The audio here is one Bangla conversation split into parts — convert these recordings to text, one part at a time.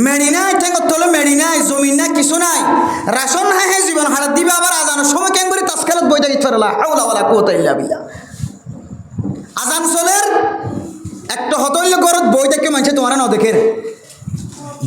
মেডি নাই ঠেঙ্গর তলে মেডি নাই জমিন নাই কিছু নাই রাশন হ্যাঁ হ্যাঁ জীবন হারাত দিবে আবার আজানের সময় কেন করে তাসকালত বই থাকি ফেরলা হাওলা ওয়ালা কুওয়াতা ইল্লা বিল্লাহ আজান চলের একটা হতল্য গরত বই থেকে মানুষে তোমার ন দেখে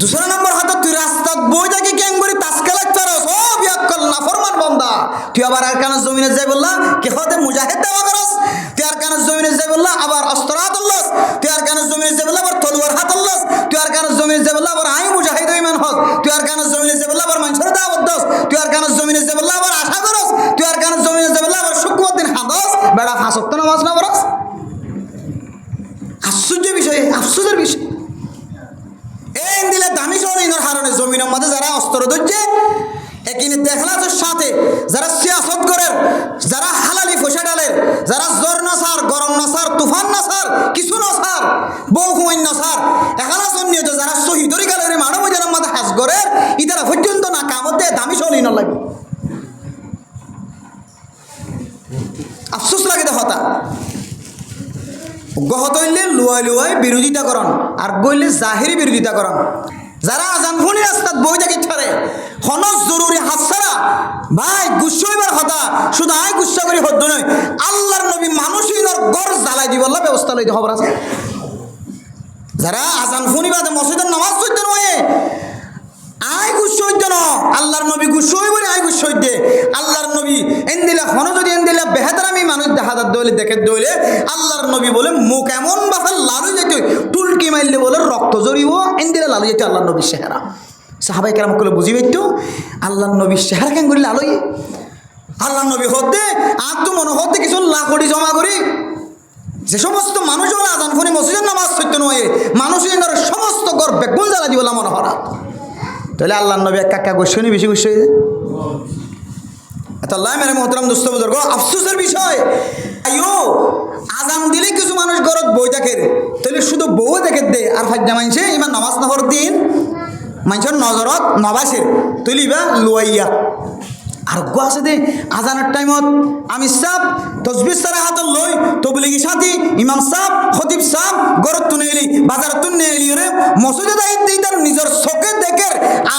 দুসরা নম্বর হাতে তুই রাস্তাত বই থাকি কেন করে তাসকালত ফেরস ও বিয়াক্কল নাফরমান বান্দা তুই আবার আর কানের জমিনে যাই বললা কে হতে মুজাহিদ দেওয়া করস তুই আর কানের জমিনে যাই বললা আবার অস্ত্র হাত আল্লাহস তুই আর কানের জমিনে যাই বললা আবার তলোয়ার হাত আল্লাহস তুই আর কানের জমিনে যাই বললা আবার আই মুজাহিদ ইমান হস তুই আর কানের জমিনে যাই বললা আবার মানুষের দাওয়াত দস তুই আর কানের জমিনে যাই বললা আবার আশা করস তুই আর কানের জমিনে যাই বললা আবার শুক্রবার দিন হাদস বেড়া ফাঁস ওয়াক্ত নামাজ না পড়স আশ্চর্য বিষয় আফসোসের বিষয় এই দিলে দামি শহরের হারণে জমিনের মধ্যে যারা অস্ত্র ধরছে একিনে দেখলাসের সাথে যারা সিয়াসত করেন যারা হালালি ফসে ডালের যারা জ্বর নসার গরম নসার তুফান নসার কিছু নসার বউ হুমাইন নসার এখানে জন্যে যারা শহীদ তরিকালের মানব যারা মাথা হাজ করে ইতারা পর্যন্ত না কামতে দামি শহরই ন লাগবে আফসোস লাগে হতা গহত হইলে লুয়াই লুয়াই বিরোধিতা করন আর গইলে জাহিরি বিরোধিতা করন যারা আজান ফোনে রাস্তাত বই থাকি ছাড়ে হনস জরুরি হাসারা ভাই গুসইবার হতা শুধু আয় গুসা করি হদ্দ নয় আল্লাহর নবী মানুষইনর গড় জ্বালাই দিবল্লা ব্যবস্থা লইতে খবর আছে যারা আজান ফোনি বাদে মসজিদের নামাজ পড়তে নয় আয় গুসইদ ন আল্লাহর নবী গুসই বলে আয় গুসই দে আল্লাহর নবী এন্দিলা হন যদি এন্দিলা বেহাদার আমি মানুষ দেখাদার দইলে দেখে দইলে আল্লাহর নবী বলে মুখ এমন বাফার লালু যেতে টুলকি মারলে বলে রক্ত জড়িব এন্দিলা লালু যেতে আল্লাহর নবীর চেহারা সাহাবাই কেরাম করলে বুঝি পাইতো আল্লাহর নবীর চেহারা কেন করি লালুই আল্লাহর নবী হতে আর তো মনে হতে কিছু লাখড়ি জমা করি যে সমস্ত মানুষ আজান ফোনে মসজিদের নামাজ পড়তে নয় মানুষের সমস্ত গর বেগুন জ্বালা দিবলা মনে হরা তাহলে আল্লাহর নবী এক কাকা গোস্বই নি বেশি গোস্বই এত আল্লাহ মেরে মোহতরম দোস্ত বুজুর্গ আফসোসের বিষয় আইও আজান দিলে কিছু মানুষ ঘরত বই থাকে তাহলে শুধু বউ দেখে দে আর ফাজ্জা মানছে ইমান নামাজ না পড়ত দিন মানুষের নজরত নবাসের তুলিবা লুয়াইয়া আর গো আছে দে আজানের টাইমত আমি সাপ তসবির সারা হাত লই তবলিগি সাথী ইমাম সাপ খতিব সাপ গরত তুনে এলি বাজার তুনে এলি রে মসজিদে দায়িত্ব তার নিজের চোখে দেখে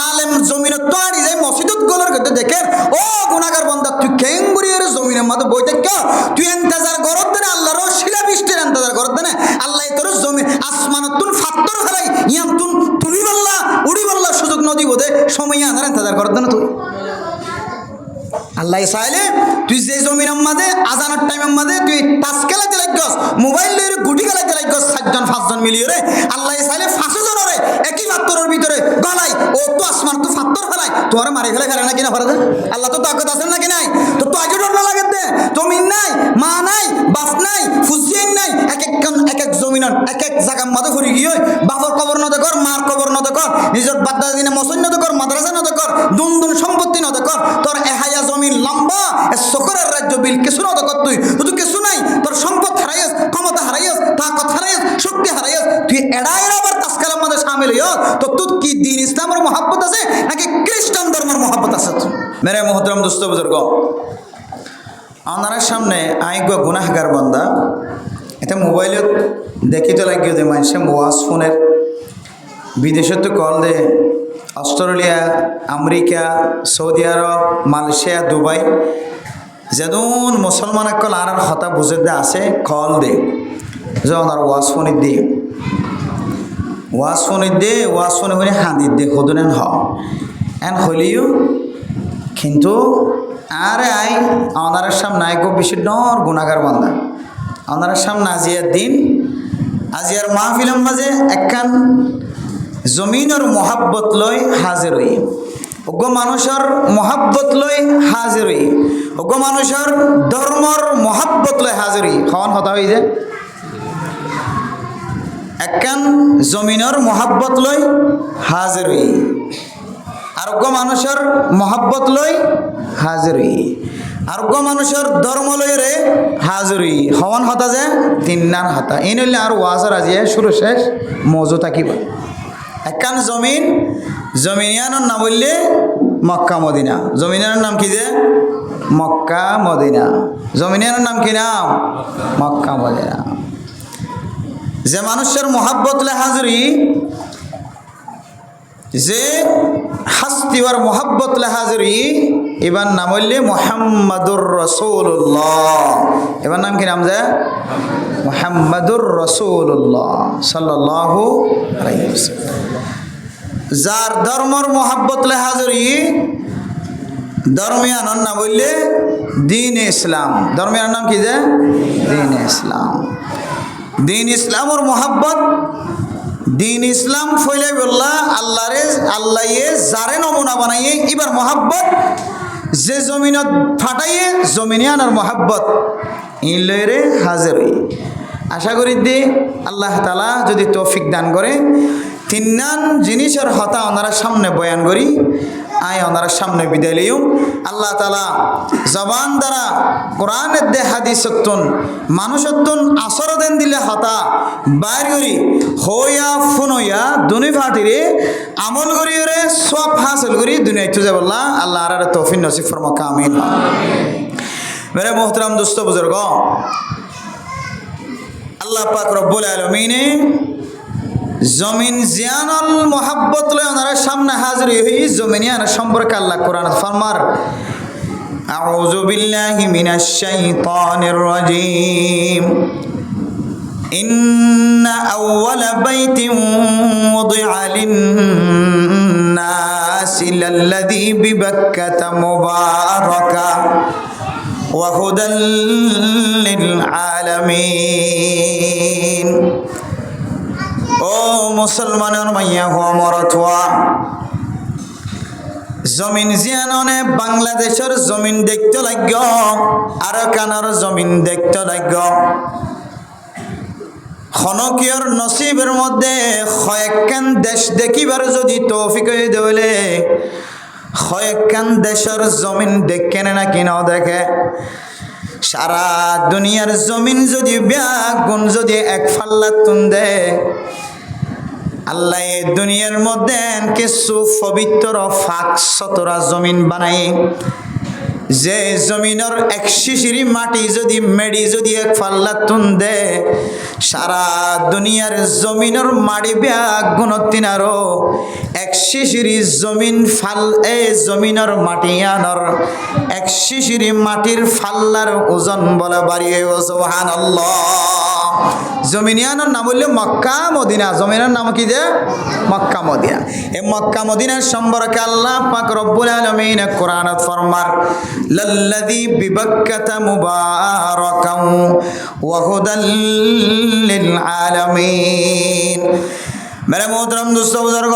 আলেম জমিনত তো আড়ি যায় মসজিদত গলার গতে দেখে ও গুনাহগার বান্দা তুই কেঙ্গুরি রে জমিনের মধ্যে বই দেখ তুই ইন্তজার গরত দেন আল্লাহর শিলা বৃষ্টির ইন্তজার গরত দেন আল্লাহ তোর জমিন আসমানাতুন ফাত্তর ফেলাই ইয়াম তুন তুলি বল্লা উড়ি বল্লা সুযোগ নদী বোধে সময় আনার ইন্তজার গরত দেন তুই আল্লাহ চাইলে তুই যে জমিনের মাঝে আজানের টাইমের মাঝে তুই টাচ খেলাইতে লাগছস মোবাইল লইরে গুটি খেলাইতে লাগছস 4জন 5জন মিলিয়ে রে আল্লাহ চাইলে 500 জনের একই পাত্তরের ভিতরে গলাই ও তো আসমান তো পাত্তর ফেলাই তোরে মারি ফেলে ফেলে না কিনা পারে আল্লাহ তো তাকত আছে নাকি নাই তো আগে ডর না লাগে দে জমিন নাই মা নাই বাপ নাই ফুসিন নাই এক এক জমিনের এক এক জায়গার মাঝে ঘুরে গিয়ে বাপর কবর না দেখর মার কবর না দেখর নিজের বাদ্দা দিনে মসজিদ না দেখর মাদ্রাসা না দেখর দুন সম্পত্তি না দেখর তোর এহায়া জমিন লম্বা সকরের রাজ্য বিল কিছু না দেখর তুই কিছু নাই তোর সম্পদ হারাইস ক্ষমতা হারাইস তাকত হারাইস শক্তি হারাইস তুই এড়াই আবার তাসকালের মধ্যে শামিল হইও তো তুই কি দিন ইসলামের মহব্বত আছে নাকি খ্রিস্টান ধর্মের মহব্বত আছে মেরে মোহতরম দোস্ত বুজুর্গ আপনার সামনে আইগো গুনাহগার বান্দা এটা মোবাইলত দেখিতে লাগিও যে মানুষে ওয়াজ ফোনের বিদেশে তো কল দে অস্ট্রেলিয়া আমেরিকা সৌদি আরব মালয়েশিয়া দুবাই যেদন মুসলমান কল আর হতা বুঝে দে আছে কল দে যে ওনার ওয়াজ ফোনের দিয়ে ওয়াজ ফোনের দিয়ে ওয়াজ ফোনে ফোনে হাঁদির দে হদনেন হ এন হলিও কিন্তু আরে আই ওনার সামনে আই গো বেশি ডর গুনাহগার বান্দা ওনার সামনে আজিয়ার দিন আজিয়ার মাহফিলের মাঝে একখান জমিনের মহাব্বত লই হাজির হই ওগো মানুষের মহাব্বত লই হাজির হই ওগো মানুষের ধর্মর মহাব্বত লই হাজির হই হন হতা হই যে একখান জমিনের মহাব্বত লই হাজির হই আর ওগো মানুষের মহাব্বত লই হাজির হই আর ওগো মানুষের ধর্ম লই রে হাজির হই হন হতা যে তিন হতা এই নইলে আর ওয়াজর আজিয়ে শুরু শেষ মজু থাকিবা একখান জমিনিয়ানোর নাম বললে মক্কা মদিনা জমিনিয়ানোর নাম কি যে মক্কা মদিনা জমিনিয়ানোর নাম কি নাম মক্কা মদিনা যে মানুষের মহাব্বত লে হাজরি যে হাস্তিওয়ার মোহাব্বত হাজরি এবার নাম হইলে মুহাম্মাদুর রাসূলুল্লাহ। এবার নাম কি নাম যে মুহাম্মাদুর রাসূলুল্লাহ সাল্লাল্লাহু আলাইহি ওয়াসাল্লাম। যার ধর্মর মোহাব্বত হাজরি ধর্মিয়ানোর নাম হইলে দিন ইসলাম। ধর্মিয়ানোর নাম কি যে দিন ইসলাম। দিন ইসলামর মোহাব্বত দিন ইসলাম ফইলাই বললা আল্লাহরে আল্লাহে যারে নমুনা বানাইয়ে এবার মোহাব্বত যে জমিনত ফাটাইয়ে জমিনিয়ানোর মোহাব্বত ইলেরে হাজির। আশা করি দি আল্লাহ তাআলা যদি তৌফিক দান করে তিনান জিনিসের হতা ওনারা সামনে বয়ান করি আয় ওনারা সামনে বিদায় লইম। আল্লাহ তাআলা জবান দ্বারা কোরআনের দে হাদিসতুন মানুষতুন আসর দেন দিলে হতা বাইর করি হইয়া ফুনইয়া দুনি ফাটিরে আমল করি রে সব হাসিল করি দুনিয়া তুজে বললা আল্লাহ আর তৌফিক নসিব ফরমাকা আমিন। মেরে মোহতরম দোস্ত বুজুর্গ, আল্লাহ পাক রব্বুল আলামিনে জমিন জিয়ানল মোহাব্বত লয় ওনারা সামনে হাজির হই জমিনিয়ান সম্পর্কে আল্লাহ কোরআন ফরমার আউযু বিল্লাহি মিনাশ শাইতানির রাজিম ইন্না আউওয়ালা বাইতিন ওয়াদিআ লিন-নাসি লাল্লাযী বিবাক্কাতা মুবারাকা ওয়া হুদাল লিল আলামিন। ও মুসলমানের মাইয়া হওয়া মরথুয়া, জমিন জিয়াননে বাংলাদেশের জমিন দেখতে লাগ আর কানার জমিন দেখতে লাগ। খনকিয়র নসিবের মধ্যে কয়েকখান দেশ দেখিবার যদি তৌফিক হয়ে দেলে কয়েকখান দেশের জমিন দেখেন না কিনাও দেখে। সারা দুনিয়ার জমিন যদি ব্যাগুন যদি এক ফাল্লা তুন দে আল্লাহ এই দুনিয়ার মধ্যে কিছু পবিত্র ফাঁক সতরা জমিন বানাই যে জমিনের এক শিশিরি মাটি যদি মেডি যদি এক ফাল্লা তুন দে সারা দুনিয়ার জমিনের মাটি ব্যাগুন তিনারও এক শিশিরি জমিন ফাল এ জমিনের মাটি আনর এক শিশিরি মাটির ফাল্লার ওজন বলে বাড়িয়ে সুবহানাল্লাহ। জমিনিয়ানোর নাম হইল মক্কা মদিনা। জমিনের নাম কি যে মক্কা মদিনা। এই মক্কা মদিনার সম্পর্কে আল্লাহ পাক রব্বুল আলামিন কোরআনত ফরমার লাল্লাযী বিবাক্কাতা মুবারাকান ওয়া হুদাল লিল আলামিন। মেরে মোহতরম দোস্ত বুজুর্গ,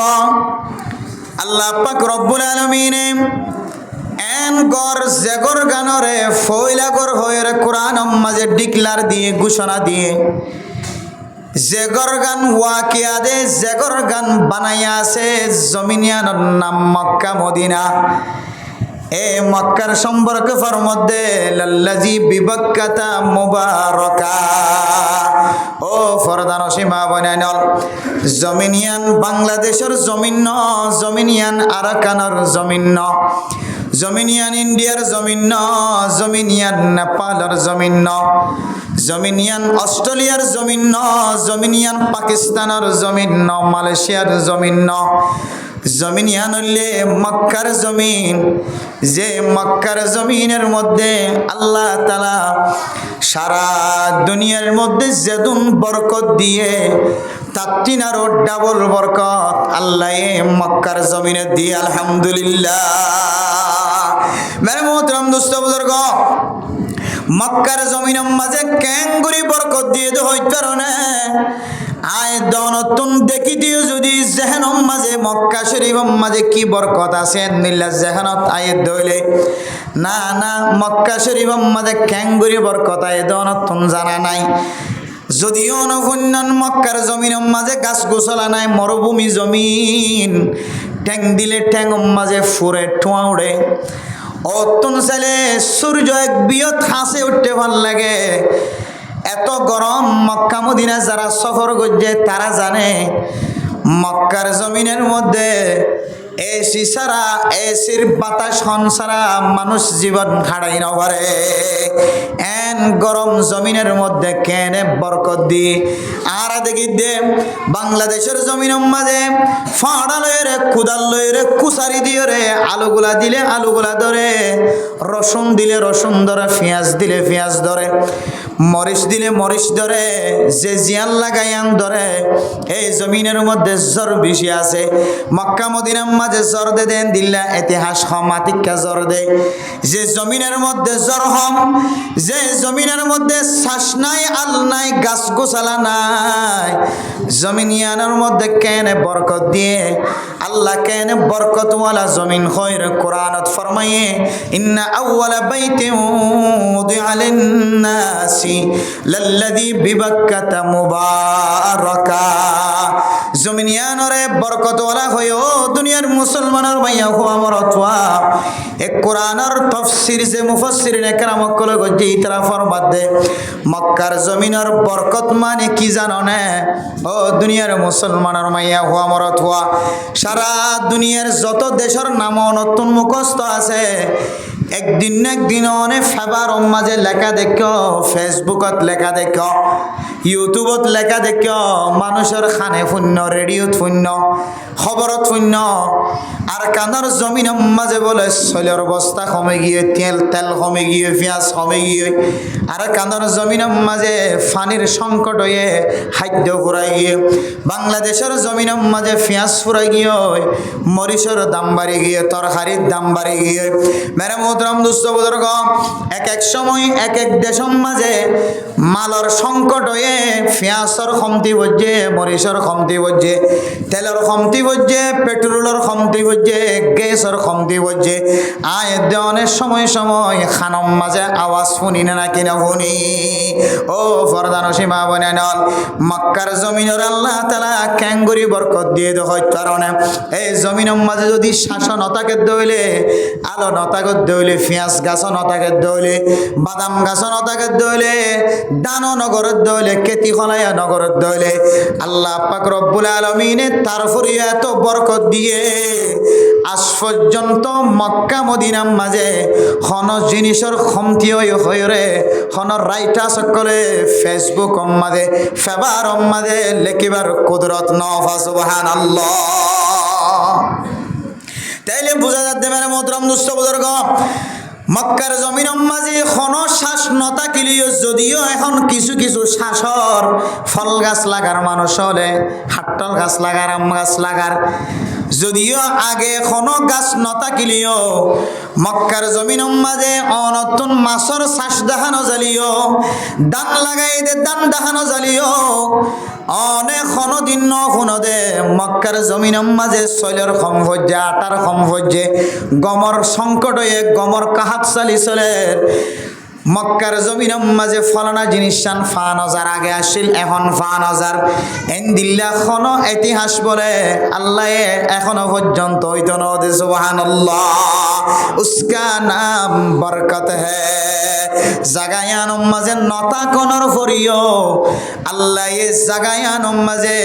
আল্লাহ পাক রব্বুল আলামিন এন গর জেগর গানরে ফয়লা গর হয়ে কোরআন মাঝে ডিক্লার দিয়ে ঘোষণা দিয়ে জেগর গান ওয়াকিয়া দে জেগর গান বানাইয়া আছে জমিনিয়ানোর নাম মক্কা মদিনা। এ মক্কার সম্পর্কে মধ্যে লাল্লাযী বিবাক্কাতা মুবারাকা। ও ফরদান সীমা বনাইনল জমিনিয়ান বাংলাদেশের জমিন ন জমিনিয়ান আরাকানের জমিন ন জমিনিয়ান ইন্ডিয়ার জমিন ন জমিনিয়ান নেপালের জমিন ন জমিনিয়ান অস্ট্রেলিয়ার জমিন ন জমিনিয়ান পাকিস্তানের জমিন ন মালয়েশিয়ার জমিন ন জমিনিয়ান হইলে মক্কার জমিন। যে মক্কার জমিনের মধ্যে আল্লাহ তাআলা সারা দুনিয়ার মধ্যে যেদুন বরকত দিয়ে তাত্তিনারও ডাবল বরকত আল্লাহ মক্কার জমিনে দিয়ে আলহামদুলিল্লাহ। মেরে মোহতরম দোস্ত বুজুর্গ, মক্কার জমিনের মাঝে ক্যাঙ্গুরি বরকত দিয়ে তো হইতে পারো না আয় দনতুন দেখি দিও যদি জেহেনম মাঝে মক্কা শরীফম মাঝে কি বরকত আছে মিল্লা জেহেনত আয়ে দইলে না না মক্কা শরীফম মাঝে ক্যাঙ্গুরি বরকত আয়ে দনতুন জানা নাই। যদিও নভুন্নন মক্কার জমিনের মাঝে গাছ গোছলা নাই মরুভূমি জমিন ট্যাং দিলে ট্যাং মাঝে ফুরে ঠোঁয়া উড়ে অতুন চাইলে সূর্য এক বিয়ত হাসে উঠতে ভাল লাগে। এত গরম মক্কা মদিনা যারা সফর করছে তারা জানে মক্কার জমিনের মধ্যে এসি ছাড়া এসির বাতাস হন ছাড়া মানুষ জীবন হারাই না পারে। এন গরম জমিনের মধ্যে কেনে বরকত দি আর দেখি দে বাংলাদেশের জমিনের মাঝে ফাড়ালের রে কুদাল লই রে কুসারি দিয়ে রে আলুগুলা দিলে আলুগুলা ধরে, রসুন দিলে রসুন ধরে, পেঁয়াজ দিলে পেঁয়াজ ধরে, মরিচ দিলে মরিচ ধরে, যে জিয়ান লাগাইয়ান ধরে। এই জমিনের মধ্যে জ্বর বেশি আছে। মক্কা মদিনার মাঝে জ্বর দে দেন দিল্লা ইতিহাস হমাতিকা জ্বর দে। যে জমিনের মধ্যে জ্বর হম, যে জমিনের মধ্যে শ্বাস নাই, আল নাই, গাছ গোছালা নাই, জমিনিয়ানের মধ্যে কেনে বরকত দিয়ে আল্লাহ কেনে বরকতওয়ালা জমিন হইর। কোরআনত ফরমায়ে ইন্না আউওয়ালা বাইতিন উদিআ লিন-নাসি লাল্লাযী বিবাক্কাতা মুবারাকা। জমিনিয়ানরে বরকতওয়ালা হইও দুনিয়ার মুসলমানের ভাইয়া হো আমার অথবা এক কোরআনের তাফসীর যে মুফাসসিরিন একরাম কল গজি তারা ফরমাত দে মক্কার জমিনের বরকত মানে কি জানো না? ও দুনিয়ার মুসলমানের মাইয়া হো আমার অথবা সারা দুনিয়ার যত দেশের নাম নতুন মুখস্থ আছে, একদিন না একদিন অনেক ফেবার মাঝে লেখা দেখো, ফেসবুকত লেখা দেখো, ইউটিউবত লেখা দেখো, মানুষের খানে শূন্য, রেডিওত শূন্য, খবরত শূন্য। আর কানার জমিন মাঝে বলে শৈলের বস্তা কমে গিয়ে, তেল কমে গিয়ে, পেঁয়াজ কমে গিয়ে। আর কানার জমিন মাঝে পানির সংকট হয়ে খাদ্য ফুরাই গিয়ে, বাংলাদেশের জমিন মাঝে পেঁয়াজ ফুরাই গিয়ে, মরিচের দাম বাড়ি গিয়ে, তরকারির দাম বাড়ি গিয়ে। মেরে মোহতরম দুস্থ বুজুর্গ, এক এক সময় এক এক দেশের মাঝে মালর সংকট হয়ে পেঁয়াজের কমতি বলছে, মরিচের কমতি বলছে, তেলের কমতি বলছে, পেট্রোলের কমতি বলছে, গ্যাসের কমতি বলছে। আয় দেওয়ানের সময় সময় খানম মাঝে আওয়াজ শুনি না কিনা শুনি। ও ফরদান সীমা বনে নল মক্কার জমিনের আল্লাহ তালা ক্যাঙ্গুরি বরকত দিয়ে দেওয়ার কারণে এই জমিনের মাঝে যদি শাসন নতাকে দইলে, আলো নতাকে দইলে, পেঁয়াজ গাছ নতাকে দইলে, বাদাম গাছ নতাকে দইলে, দানো নগরের দইলে, কেতি খলাইয়া নগরের দইলে, আল্লাহ পাক রব্বুল আলামিনে তারপরে এত বরকত দিয়ে আজ পর্যন্ত মক্কা মদিনার মাঝে হন জিনিসের কমতি হয়ে রে হন রাইটা সকলে ফেসবুক মাঝে ফেবার মাঝে লেখিবার কুদরত নফা সুবহানাল্লাহ। তাইলে বোঝা যাচ্ছে মেরে মোহতরম দুস্থ বুজুর্গ, মক্কার জমিন মাঝে খন শ্বাস নতা কিলিও, যদিও এখন কিছু কিছু শ্বাসর ফল গাছ লাগার মানুষ হলে, হাট্টল গাছ লাগার, আম গাছ লাগার, যদিও আগে কোনো গাছ নতা কিলিও মক্কার জমিন মাঝে অনতুন মাছর শ্বাস দেখানো জ্বালিও, দান লাগাই দে দান দেখানো জ্বালিও। অনেক দিন ন দে মক্কার জমিন মাঝে শৈলের কম হচ্ছে, আটার কম হচ্ছে, গমর সংকট হয়ে গমর কাহাত চালি চলে। মক্কার জমিন মাঝে ফলানা জিনিস চান ৫,০০০ আগে আসছিল, এখন ৫,০০০। এন্দিল্লা কোনো ইতিহাস বলে আল্লাহ এখনো পর্যন্ত হইতো না দে সুবহানাল্লাহ। উসকা নাম বরকত হ্যায়। জাগায়ান মাঝে নতা কোনর ফরিও আল্লাহ এ জাগায়ান মাঝে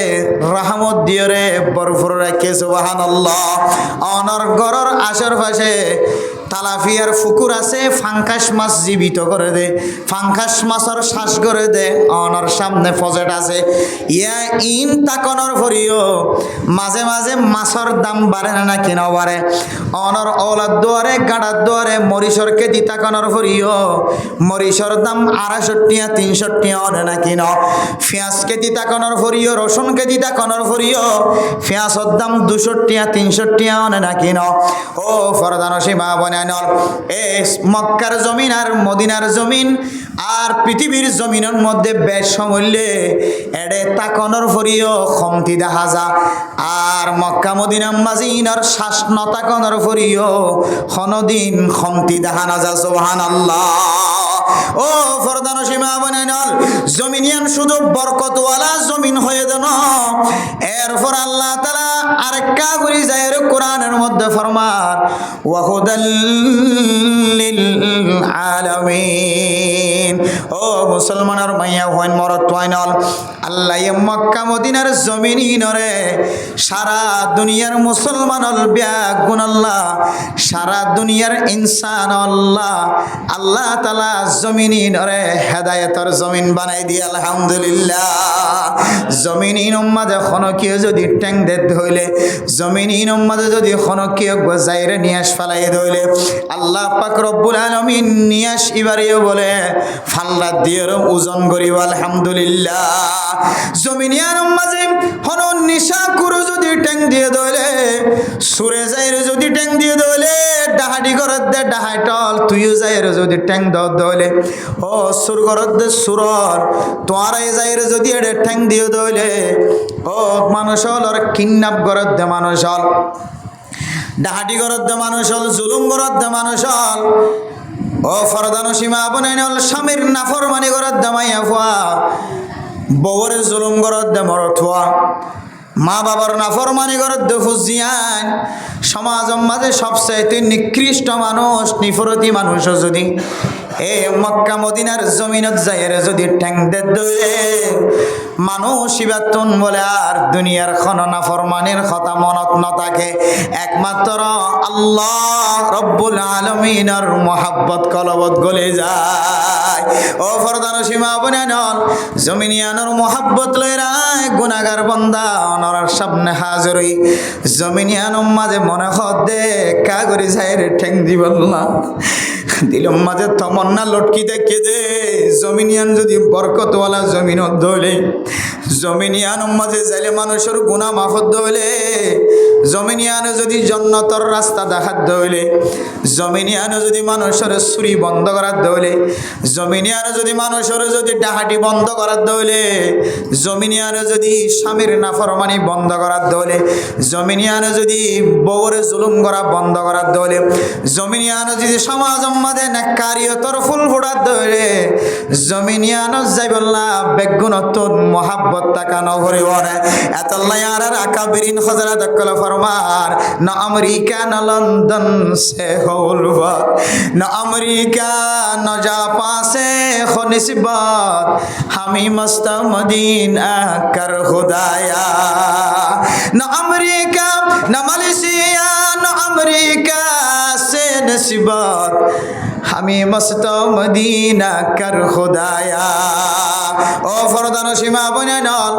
রহমত দিয়ে রে বরফর রাখে সুবহানাল্লাহ। অনর গরর আশেপাশে তালাফিয়ার ফুকুর আছে, ফাঙ্কাস মাছ জীবিত করে দে, ফাঙ্কাস মাছের শ্বাস করে দে। অনর সামনে ফজেট আছে, ইয়া ইন তাকনর ফরিও মাঝে মাঝে মাছের দাম বাড়ে না কিনা বাড়ে। অনর ওলাদ দুয়ারে গাড়ার দুয়ারে মরিচর কেজি তাকনর ফরিও মরিচর দাম ২৫০ টিয়া ৩০০ টিয়া অনে না কিনা। পেঁয়াজ কেজি তাকনর ফরিও, রসুন কেজি তাকনর ফরিও পেঁয়াজের দাম ২০০ টিয়া ৩০০ টিয়া অনে না কিনা। ও ফরদান সীমা বনে মক্কার জমিন আর মদিনার জমিন আর পৃথিবীর জমিনের মধ্যে বেশ মূল্যে এডে তাকনর ফরিও কমতি দেখা যা। আর মক্কা মদিনার মাঝিনার শ্বাস নতাকনর ফরিও কোনদিন কমতি দেখা না যা সুবহানাল্লাহ। ও ফরদান সীমা বনাইনল জমিনিয়ান শুধু বরকতওয়ালা জমিন হয়ে দেন। এরপর আল্লাহ তাআলা আরেকটা করি যায় কোরআনের মধ্যে ফরমান ওয়াহুদাল লিল আলামিন। ও মুসলমানের মাইয়া হইন মরত হইনল আল্লাহ মক্কা মদিনার জমিনরে সারা দুনিয়ার মুসলমানল ব্যাগুন আল্লাহ সারা দুনিয়ার ইনসান আল্লাহ আল্লাহ তাআলা জমিনিনরে হেদায়েতর জমিন বানাই দিয়ে আলহামদুলিল্লাহ। জমিনিন মাঝে খনকীয় যদি ট্যাং দে ধইলে, জমিনিন মাঝে যদি খনকীয় গজাইরে নিয়াস ফালাই ধইলে, আল্লাহ পাক রব্বুল আলামিন নিয়াস ইবারিও বলে ফাল্লা দিয়ে ওজন করিব আলহামদুলিল্লাহ। জমিনিয়ার মাঝে হন নিশা কুরু যদি ট্যাং দিয়ে ধইলে, সুরে যাইরে যদি ট্যাং দিয়ে ধইলে, ডাহাডি করত দে ডাহাই টল তুইও যাইরে যদি ট্যাং ধইলে, ও সুর করত দে সুরর তোয়ারাই যাইরে যদি এডে ট্যাং দিয়ে ধইলে, ও মানুষ হল আর কিডন্যাপ করত দে মানুষ হল, ডাহাডি করত দে মানুষ হল, জুলুম করত দে মানুষ হল, ও ফরদানো সীমা বনাই হল, স্বামীর নাফরমানি করত দে মাইয়া ফুয়া, বউরে জুলুম করত দে মরত ফুয়া, মা বাবার নাফরমানি করত দে ফুজিয়ান। সমাজের মাঝে সবচাইতে নিকৃষ্ট মানুষ, নিফরতি মানুষ যদি এ মক্কা মদিনার জমিনত যাইরে যদি ঠ্যাং দে দইলে, মানুষ ইবাতুন বলে আর দুনিয়ার খন নাফরমানির কথা মনত নথাকে, একমাত্র আল্লাহ রব্বুল আলামিনের মহাব্বত কলবত গলে যায়। ও ফরদানো সীমা বনানল জমিনিয়ানোর মহাব্বত লইরায় গুনাহগার বান্দা অনরার সামনে হাজরই, জমিনিয়ানোর মাঝে মনে হদ দে কা করে যাইরে ঠ্যাং দিবল না, দিলম মাঝে তমন্না লটকি দেখে দে। জমিনিয়ান যদি বরকতওয়ালা জমিনত ধইলে, জমিনিয়ান মাঝে যাইলে মানুষের গুনাহ মাফত ধইলে, জমিনিয়ানে যদি জন্নতর রাস্তা দেখাত ধইলে, জমিনিয়ানে যদি মানুষের চুরি বন্ধ করার ধইলে, জমিনিয়ানে যদি মানুষের যদি ডাহাটি বন্ধ করার ধইলে, জমিনিয়ানে যদি স্বামীর নাফরমানি বন্ধ করার ধইলে, জমিনিয়ানে যদি বউরে জুলুম করা বন্ধ করার ধইলে, জমিনিয়ানে যদি সমাজ মাঝে নেকারিয়তর ফুল ফোড়ার ধইলে, জমিনিয়ানো যাইবল্লা বেগুনতন মহাব্বত তাকানো করিব না। এতল্লাই আর আকাবিরিন হযরত কল ফরমার না আমেরিকা না লন্ডন সে হলবত, না আমেরিকা না জাপান সে খনিসবত, হামি মস্ত মদিনা কর খুদায়া, না আমেরিকা না মালয়েশিয়া না আমেরিকা সে নসিবত, হামি মস্ত মদিনা কর খুদায়া। ও ফরদানো সীমা বনানল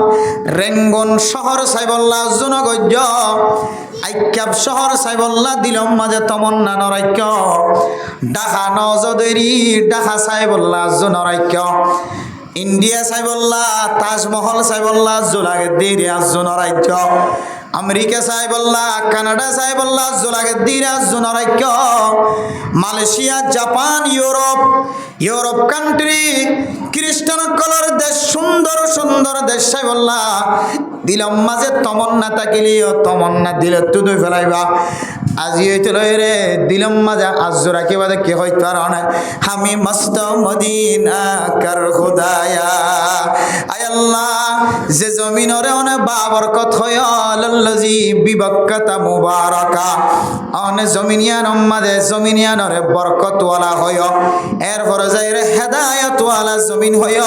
রেঙ্গন শহর সাইবল্লা জনগজ্য, আইক্যাব শহর সাইবল্লা দিলম মাঝে তমন্না নরাক্য, ঢাকা নজদেরি ঢাকা সাইবল্লা জনরাক্য, ইন্ডিয়া সাইবল্লা তাজমহল সাইবল্লা জোলাগে দেরি জনরাজ্য, আমেরিকা সাহেবল্লা কানাডা সাহেবল্লা জোলাগে দিরা জনরাক্য, মালয়েশিয়া জাপান ইউরোপ কান্ট্রি খ্রিস্টান কলর দেশ সুন্দর সুন্দর দেশ সাহেবল্লা দিলম মাঝে তমন্না তাকিলিও তমন্না দিলে তুই ফেলাইবা। আজি হইতে রে দিলম মাঝে আজ রাখিবা কে হইতে আর আমি মস্ত মদিনা কর খুদায়া। আয় আল্লাহ যে জমিনরে অনে বাবরকত হয় লল্লজি বিবক্কতা মুবারাকা, অনে জমিনিয়ান মাঝে জমিনিয়ানরে বরকতওয়ালা হয়, এরপর যাই রে হেদায়তওয়ালা জমিন হয়,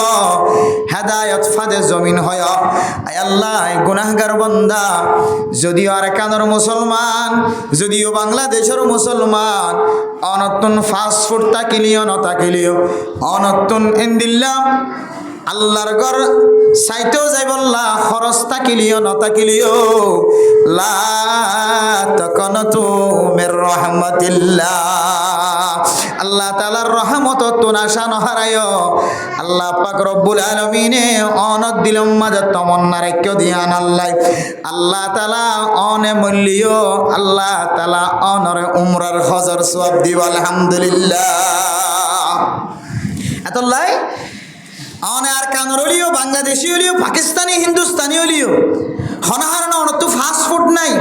হেদায়ত ফাদে জমিন হয়। আয় আল্লাহ গুনাহগার বান্দা যদিও আর কানের মুসলমান, যদিও বাংলাদেশের মুসলমান, অনতুন ফাস্ট ফুড তাকিলিও নতাকিলিও অনতুন ইন্দিল্লাম আল্লাহর ঘর সাইতেও যাইবল্লা খরচ তাকিলিও নতাকিলিও লা তাকানাতু মির রাহমাতিল্লাহ, আল্লাহ তাআলার রহমত তুনাশা নহারায়। আল্লাহ পাক রব্বুল আলামিনে অনত দিলম মাঝে তমন্না রাখ্য দিয়ান আল্লাহ, আল্লাহ তাআলা অনে মূল্যও আল্লাহ তাআলা অনরে উমরার হজর সওয়াব দিব আলহামদুলিল্লাহ। এতলাই অনে আর কানর হলিও বাংলাদেশি হলিও পাকিস্তানি হিন্দুস্তানি হলিও হনাহারণ অনত ফাস্ট ফুড নাই,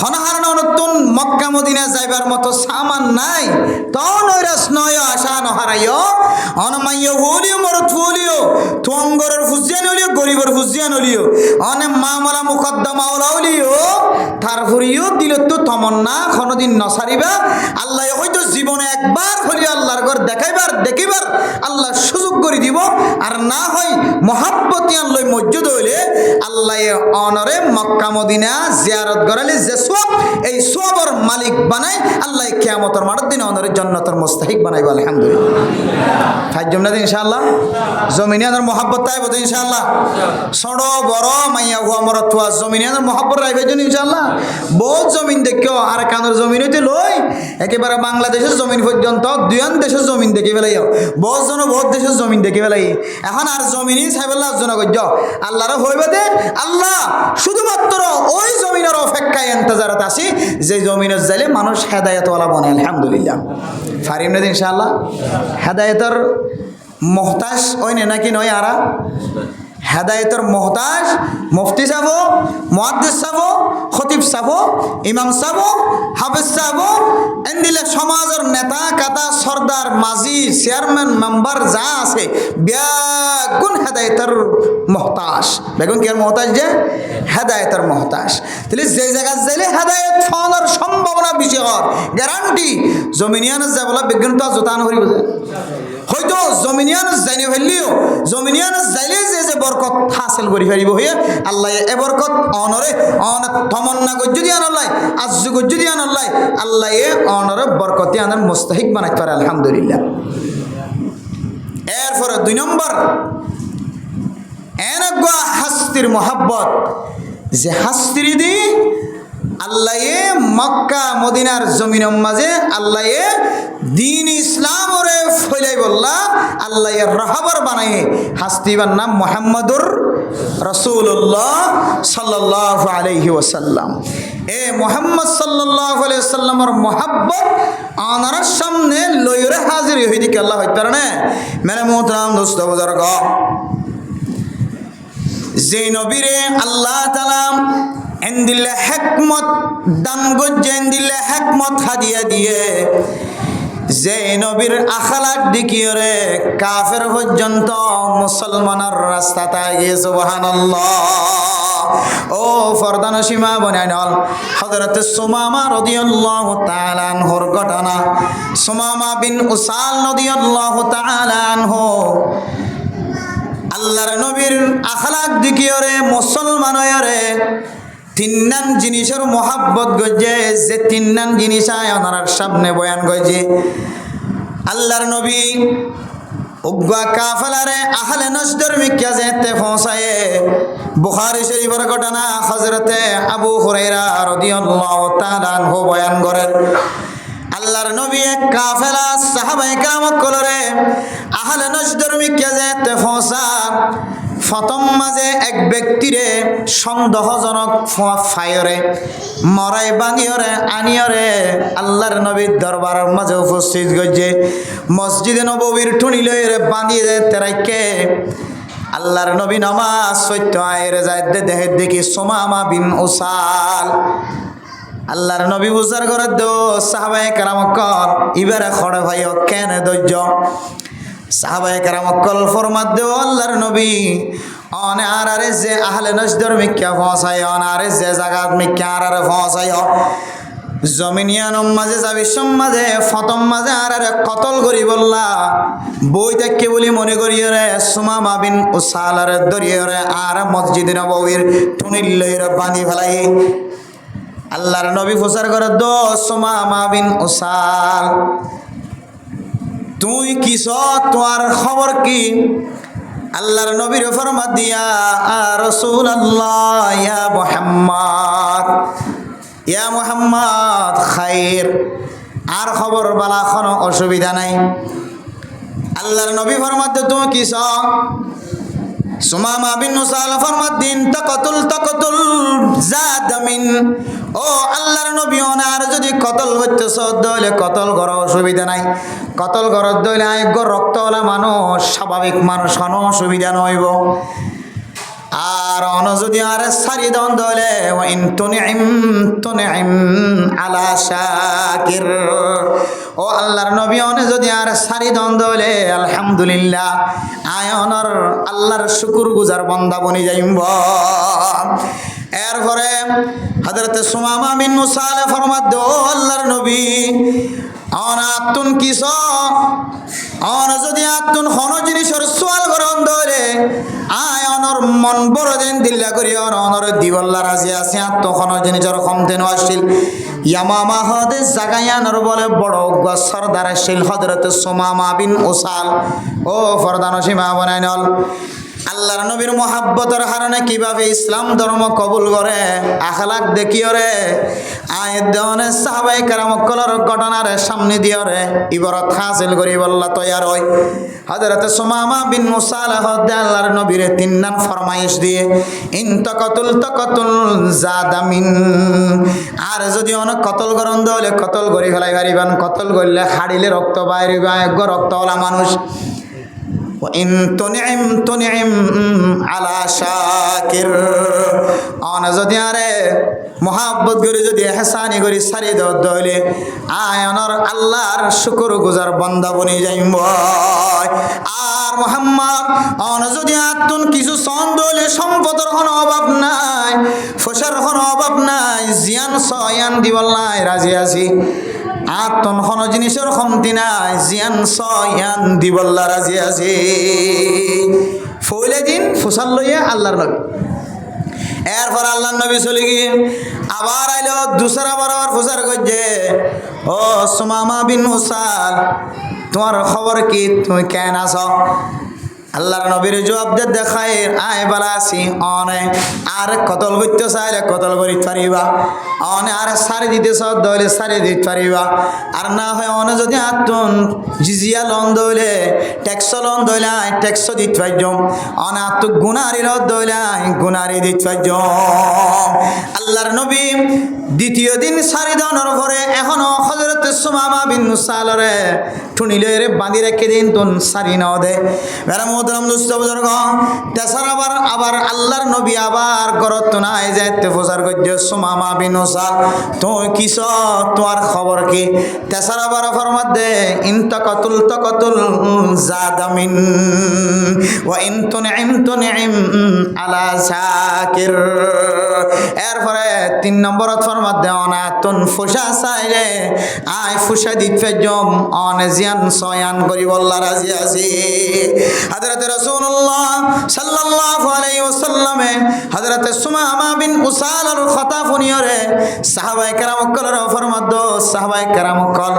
হনাহারণ অনতুন মক্কা মদিনা যাইবার মতো সামান নাই, তন ওইরাস নয় আশা নহারাইও অনমাইয় হলিও মরত হলিও তুঙ্গরের ফুজিয়ান হলিও গরিবর ফুজিয়ান হলিও অনে মামলা মুকদ্দমা হলিও তারপরেও দিল তো তমন্না কোনদিন নসারিবা। আল্লাহ হয়তো জীবনে একবার হলিও আল্লাহর ঘর দেখিবার আল্লাহ সুযোগ করে দিব, আর না হয় মহাব্বতিয়ান লই মসজিদ হইলে আল্লাহ অনরে মক্কা মদিনা জিয়ারত করালে যে সব এই সবর মালিক বানাই আল্লাহ কিয়ামতের মাঠের দিন অনরের জান্নাতের মুস্তাহিক বানাইব আলহামদুলিল্লাহ ফাইজম না ইনশাআল্লাহ জমিনিয়ানের মহব্বত তাইব তো ইনশাআল্লাহ ছোট বড় মাইয়া হুয়া মরতুয়া জমিনিয়ানের মহব্বত রাইবে জন ইনশাআল্লাহ বহুত জমিন দেখিও আর কানের জমিন হইতে লই একেবারে বাংলাদেশের জমিন পর্যন্ত দুইয়ান দেশের জমিন দেখি ফেলাইও বহুত জন বহুত দেশের জমিন দেখি ফেলাই এখন আর জমিনই সাইবল্লাহ অর্জন করছ আল্লাহর হইবে দে আল্লাহ শুধুমাত্র ওই জমিনের অপেক্ষায় ইন্তজারত আসি যে জমিনের যাইলে মানুষ হেদায়েতওয়ালা বনে আলহামদুলিল্লাহ ফারিম না ইনশাআল্লাহ হেদায়েতের মোহতাজ ওই নাকি নয় আরা হেদায়েতের মোহতাজ মুফতি সাহেব মুহাদ্দিস সাহেব খতিব সাহেব ইমাম সাহেব হাফেজ সাহেব এন্দিলে সমাজের নেতা কাতা সর্দার মাঝি চেয়ারম্যান মেম্বার যা আছে বেগুন হেদায়েতের মোহতাজ বেগুন কি মোহতাজ যে হেদায়েতের মোহতাজ তাহলে যে জায়গা যাইলে হেদায়েত পাওয়ার সম্ভাবনা বেশি হওয়ার গ্যারান্টি জমিনিয়ান যাবলা বেগুন তো জোতান হরিব হয়তো জমিনিয়ান যাইনে ফেললিও জমিনিয়ান যাইলে যে বরকত হাসিল করি ফেরিব হইয়া আল্লাহ এ বরকত অনরে অনেক তমন্না গজ্জুদি আনল্লাই আজ্জু গজ্জুদি আনল্লাই আল্লাহ এ অনরে বরকতি আনার মুস্তাহিক বানাইতে পারে আলহামদুলিল্লাহ এরপরে 2 নম্বর এনেগা হাস্তির মোহাব্বত যে হাস্তির দি আল্লাহ মক্কা মদিনার জমিনের মাঝে আল্লাহ দিন ইসলাম ওরে ফইলাই বললা আল্লাহ রাহাবার বানাই হাস্তিবার নাম মুহাম্মাদুর রাসূলুল্লাহ সাল্লাল্লাহু আলাইহি ওয়াসাল্লাম এ মুহাম্মদ সাল্লাল্লাহু আলাইহি ওয়াসাল্লামের মোহাব্বত আনার সামনে লইরে হাজির হই দিকে আল্লাহ হইতে পারে না মেরে মোহতারাম দোস্ত বুজুর্গ যে নবীরে আল্লাহ তাআলা এন্দিলে হিকমত দান গজ্জে এন্দিলে হিকমত হাদিয়া দিয়ে যে নবীর আখলাক দেখিরে কাফের পর্যন্ত মুসলমানের রাস্তাতে গিয়ে সুবহানাল্লাহ ও ফরদান সীমা বনাইনল হযরত সুমামা রাদিয়াল্লাহু তাআলা আনহুর ঘটনা সুমামা বিন উসাল রাদিয়াল্লাহু তাআলা আনহু আল্লাহর নবীর আখলাক দেখিরে মুসলমান হয়রে তিননান জিনিসের মোহাব্বত গজে যে তিননান জিনিস আয় ওনার সামনে বয়ান গজে আল্লাহর নবী উগ্গা কাফেলারে আহলে নজদর মিক্কা যেতে পৌঁছায়ে বুখারী শরীফের ঘটনা হযরতে আবু হুরায়রা রাদিয়াল্লাহু তাআলা আনহু বয়ান করেন আল্লাহর নবী এক কাফেলা সাহাবায়ে কেরাম কলরে আহলে নজদর মিক্কা যেতে পৌঁছা প্রথম মাঝে এক ব্যক্তিরে সন্দেহজনক ফায়রে মরাই বানিয়রে আনিয়রে আল্লাহর নবীর দরবারের মাঝে উপস্থিত গজে মসজিদে নববীর টুনি লইরে বানিয়ে তেরাইকে আল্লাহর নবী নামাজ সত্য আয়েরে যাইতে দেহে দেখি সুমামা বিন উসাল আল্লাহর নবী বুঝার করে দো সাহাবায়ে কেরাম কল ইবারে খড়ে ভাইও কেন ধৈর্য সাহাবায়ে কেরাম কল ফরমাত দেও আল্লাহর নবী অনে আরে যে আহলে নজদর মিক্কা পৌঁছায় অনারে যে জায়গাত মিক্কা আরে পৌঁছায় জমিনিয়ানম মাঝে যাবি সমাজে ফতম মাঝে আরে কতল করি বললা বই দেখকে বলি মনে করি রে সুমামা বিন উসালার দরিয়ে রে আর মসজিদে নববীর টুনিল লইরে বাঁধি ফেলাই আল্লাহর নবী প্রচার করে দো সুমামা বিন উসাল তুই কিস তোর খবর কি আল্লাহর নবীর ফরমাত দিয়া রাসূলুল্লাহ ইয়া মুহাম্মদ খাইর আর খবর বালা কোনো অসুবিধা নাই আল্লাহর নবী ফরমাত তুমি কিস সুমামা বিন উসাল ফরমাত দিন তাকতুল জাদামিন ও আল্লাহর নবী ওনার যদি কতল হইতেছ দইলে কতল করা অসুবিধা নাই কতল করার দইলে আয়োগ্য রক্তওয়ালা মানুষ স্বাভাবিক মানুষ কোনো অসুবিধা নইব আর অন যদি আর সারি দন দইলে ওয়াইন তুনিম আলা শাকির ও আল্লাহর নবী অনে যদি আর সারি দন দইলে আলহামদুলিল্লাহ আয়নর আল্লাহর শুকর গুজার বান্দা বনি যাইব এরপরে হযরতে সুমামা বিন উসাল ফরমাত দো আল্লাহর নবী অনাতুন কিস অন যদি আতুন হন জিনিসের সোয়াল করন ধরে আয় অনর মন বড় দিন দিল্লা করি অনর দিবল্লা রাজি আছে আত্ম হন জিনিসের কমতেন আসিল ইয়ামামা হদে জাগায়ানর বলে বড় সরদার আসিল হযরত সুমামা বিন উসাল ও ফরদান সীমা বানাই নল আল্লাহর নবীর মোহাব্বতের কারণে কিভাবে ইসলাম ধর্ম কবুল করে আখলাক দেখিও রে আয়াত দেওয়ানে সাহাবায়ে কেরাম কলর ঘটনার সামনে দিও রে ইবরত হাসিল করি বল্লা তৈয়ার হয় হযরত সুমামা বিন মুসাল হদে আল্লাহর নবীর তিন নাম ফরমাইশ দিয়ে ইন তাকাতুল জাদামিন আর যদি অনেক কতল গরম দলে কতল করি ফেলাই পারিবান কতল করলে হাড়িলে রক্ত বাইরিবা এক রক্তওয়ালা মানুষ ইন তুনিম আলা শাকির অন যদি আরে মোহাব্বত করে যদি এহসানি করি সারি দলে আয়নর আল্লাহর শুকর গুজার বান্দা বনি যাইব আর মোহাম্মদ অন যদি আতুন কিছু সন্দলে সম্পদের কোনো অভাব নাই ফসর কোনো অভাব নাই জিয়ান সয়ান দিবল্লাই রাজি আছি আতন হন জিনিসের কমতি নাই জিয়ান সয়ান দিবল্লা রাজি আছে ফইলে দিন ফুসাল লইয়া আল্লাহর নবী এরপর আল্লাহর নবী চলে গিয়ে আবার আইলো দুসরা বরাবর ফুসার করছে ও সুমামা বিন উসাল তোমার খবর কি তুমি কেন আছো আল্লাহর নবীর জবাব দে দেখায় আয় বালা আছি অনে আর কতল করতে চাইলে কতল করিতে পারিবা অনে আর সারি দিতে সব দইলে সারি দিতে পারিবা আর না হয় অনে যদি আতুন জিজিয়া লন দইলে ট্যাক্স লন দইলে ট্যাক্স দিতে পারজম অনে আতু গুনারি লন দইলে গুনারি দিতে পারজম আল্লাহর নবী দ্বিতীয় দিন সারি দানোর পরে এখনো হযরত সুমামা বিন মুসালরে ঠুনিলে রে বাঁধি রেখে দিন তুন সারি ন দে মোহতরম দোস্ত বুজুর্গ তেসার আবার আল্লাহর নবী আবার করত নাই যাইতে প্রচার করছে সুমামা বিন উসাল তুই কিস তোমার খবর কি তেসার আবার ফরমাত দে ইন তাকাতুল জাদামিন ওয়া ইন তুনিম আলা শাকির এরপরে 3 নম্বরত ফরমাত দে অনা তুন ফুসা চাইলে আই ফুসা দিতে জম অনে জিয়ান সয়ান করি বল্লা রাজি আছি হযরত রাসূলুল্লাহ সাল্লাল্লাহু আলাইহি ওয়াসাল্লামে হযরত সুমামা বিন উসালের কথা শুনিয়রে সাহাবায়ে কেরাম কলর ফরমাত দো সাহাবায়ে কেরাম কল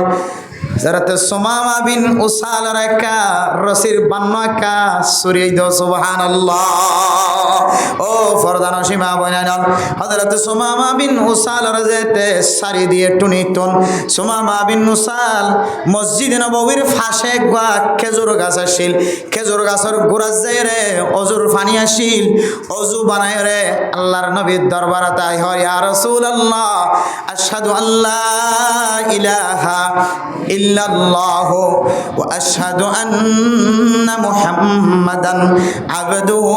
হযরত সুমামা বিন উসালের একা রসির বান্নাকা সুরিয়ে দো সুবহানাল্লাহ ও ফরদান সীমা বনান হযরত সুমামা বিন উসালের যেতে সারি দিয়ে টুনিতন সুমামা বিন উসাল মসজিদ নববীর পাশে গা খেজুর গাছ আছিল খেজুর গাছের গোড়া যায় রে অজুর পানি আসিল অজু বানায় রে আল্লাহর নবীর দরবারে তাই হয় ইয়া রাসূলুল্লাহ আশহাদু আল্লা ইলাহা ইল্লাল্লাহ ওয়া আশহাদু আন্না মুহাম্মাদান আবদুহু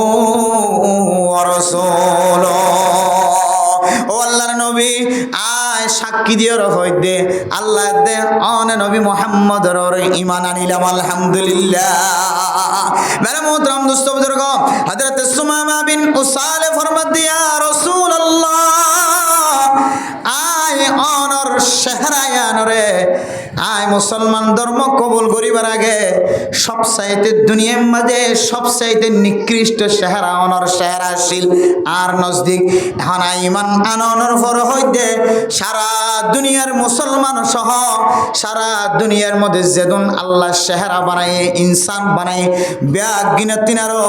ওয়া রাসূলুহু ও আল্লাহর নবী আয় সাক্ষী দিয়ে রহই দে আল্লাহ দে অনে নবী মুহাম্মদর ঈমান আনিলাম আলহামদুলিল্লাহ মেরে মোহতরম দোস্ত বুজুর্গ হযরত সুমামা বিন উসাল ফরমাত দিয়া রাসূলুল্লাহ আয় অনর শেহরায়ানরে আয় মুসলমান ধর্ম কবুল করিবার আগে সবচাইতে দুনিয়ার মাঝে সবচাইতে নিকৃষ্ট চেহারা অনর চেহারা ছিল আর নজদিক এখন ইমান আননের পর হইতে সারা দুনিয়ার মুসলমান সহ সারা দুনিয়ার মধ্যে যেদিন আল্লাহ চেহারা বানায় ইনসান বানায় ব্যাগ গিনতিনারও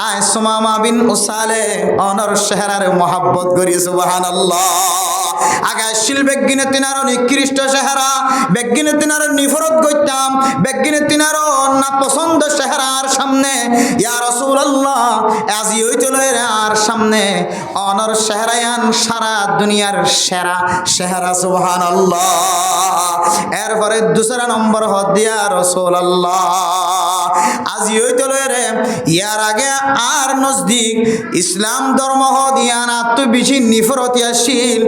আয় সুমামা বিন উসালে অনর চেহারার মহাব্বত করি সুবহানাল্লাহ আগে শিল বেগিনে তিনারও নিকৃষ্ট চেহারা বেগিনে তিনারও নিফরত করতাম বেগিনে তিনারও না পছন্দ চেহারার সামনে ইয়া রাসূলুল্লাহ আজি হইছিল আর সামনে অনর চেহারায়ান সারা দুনিয়ার সেরা চেহারা সুবহানাল্লাহ এরপরে দুসরা নম্বর হদ দিয়া রাসূলুল্লাহ আজি হইছিল রে ইয়ার আগে আর নজদিক ইসলাম ধর্ম হদিয়ান আত বেশি নিফরতিয়াশীল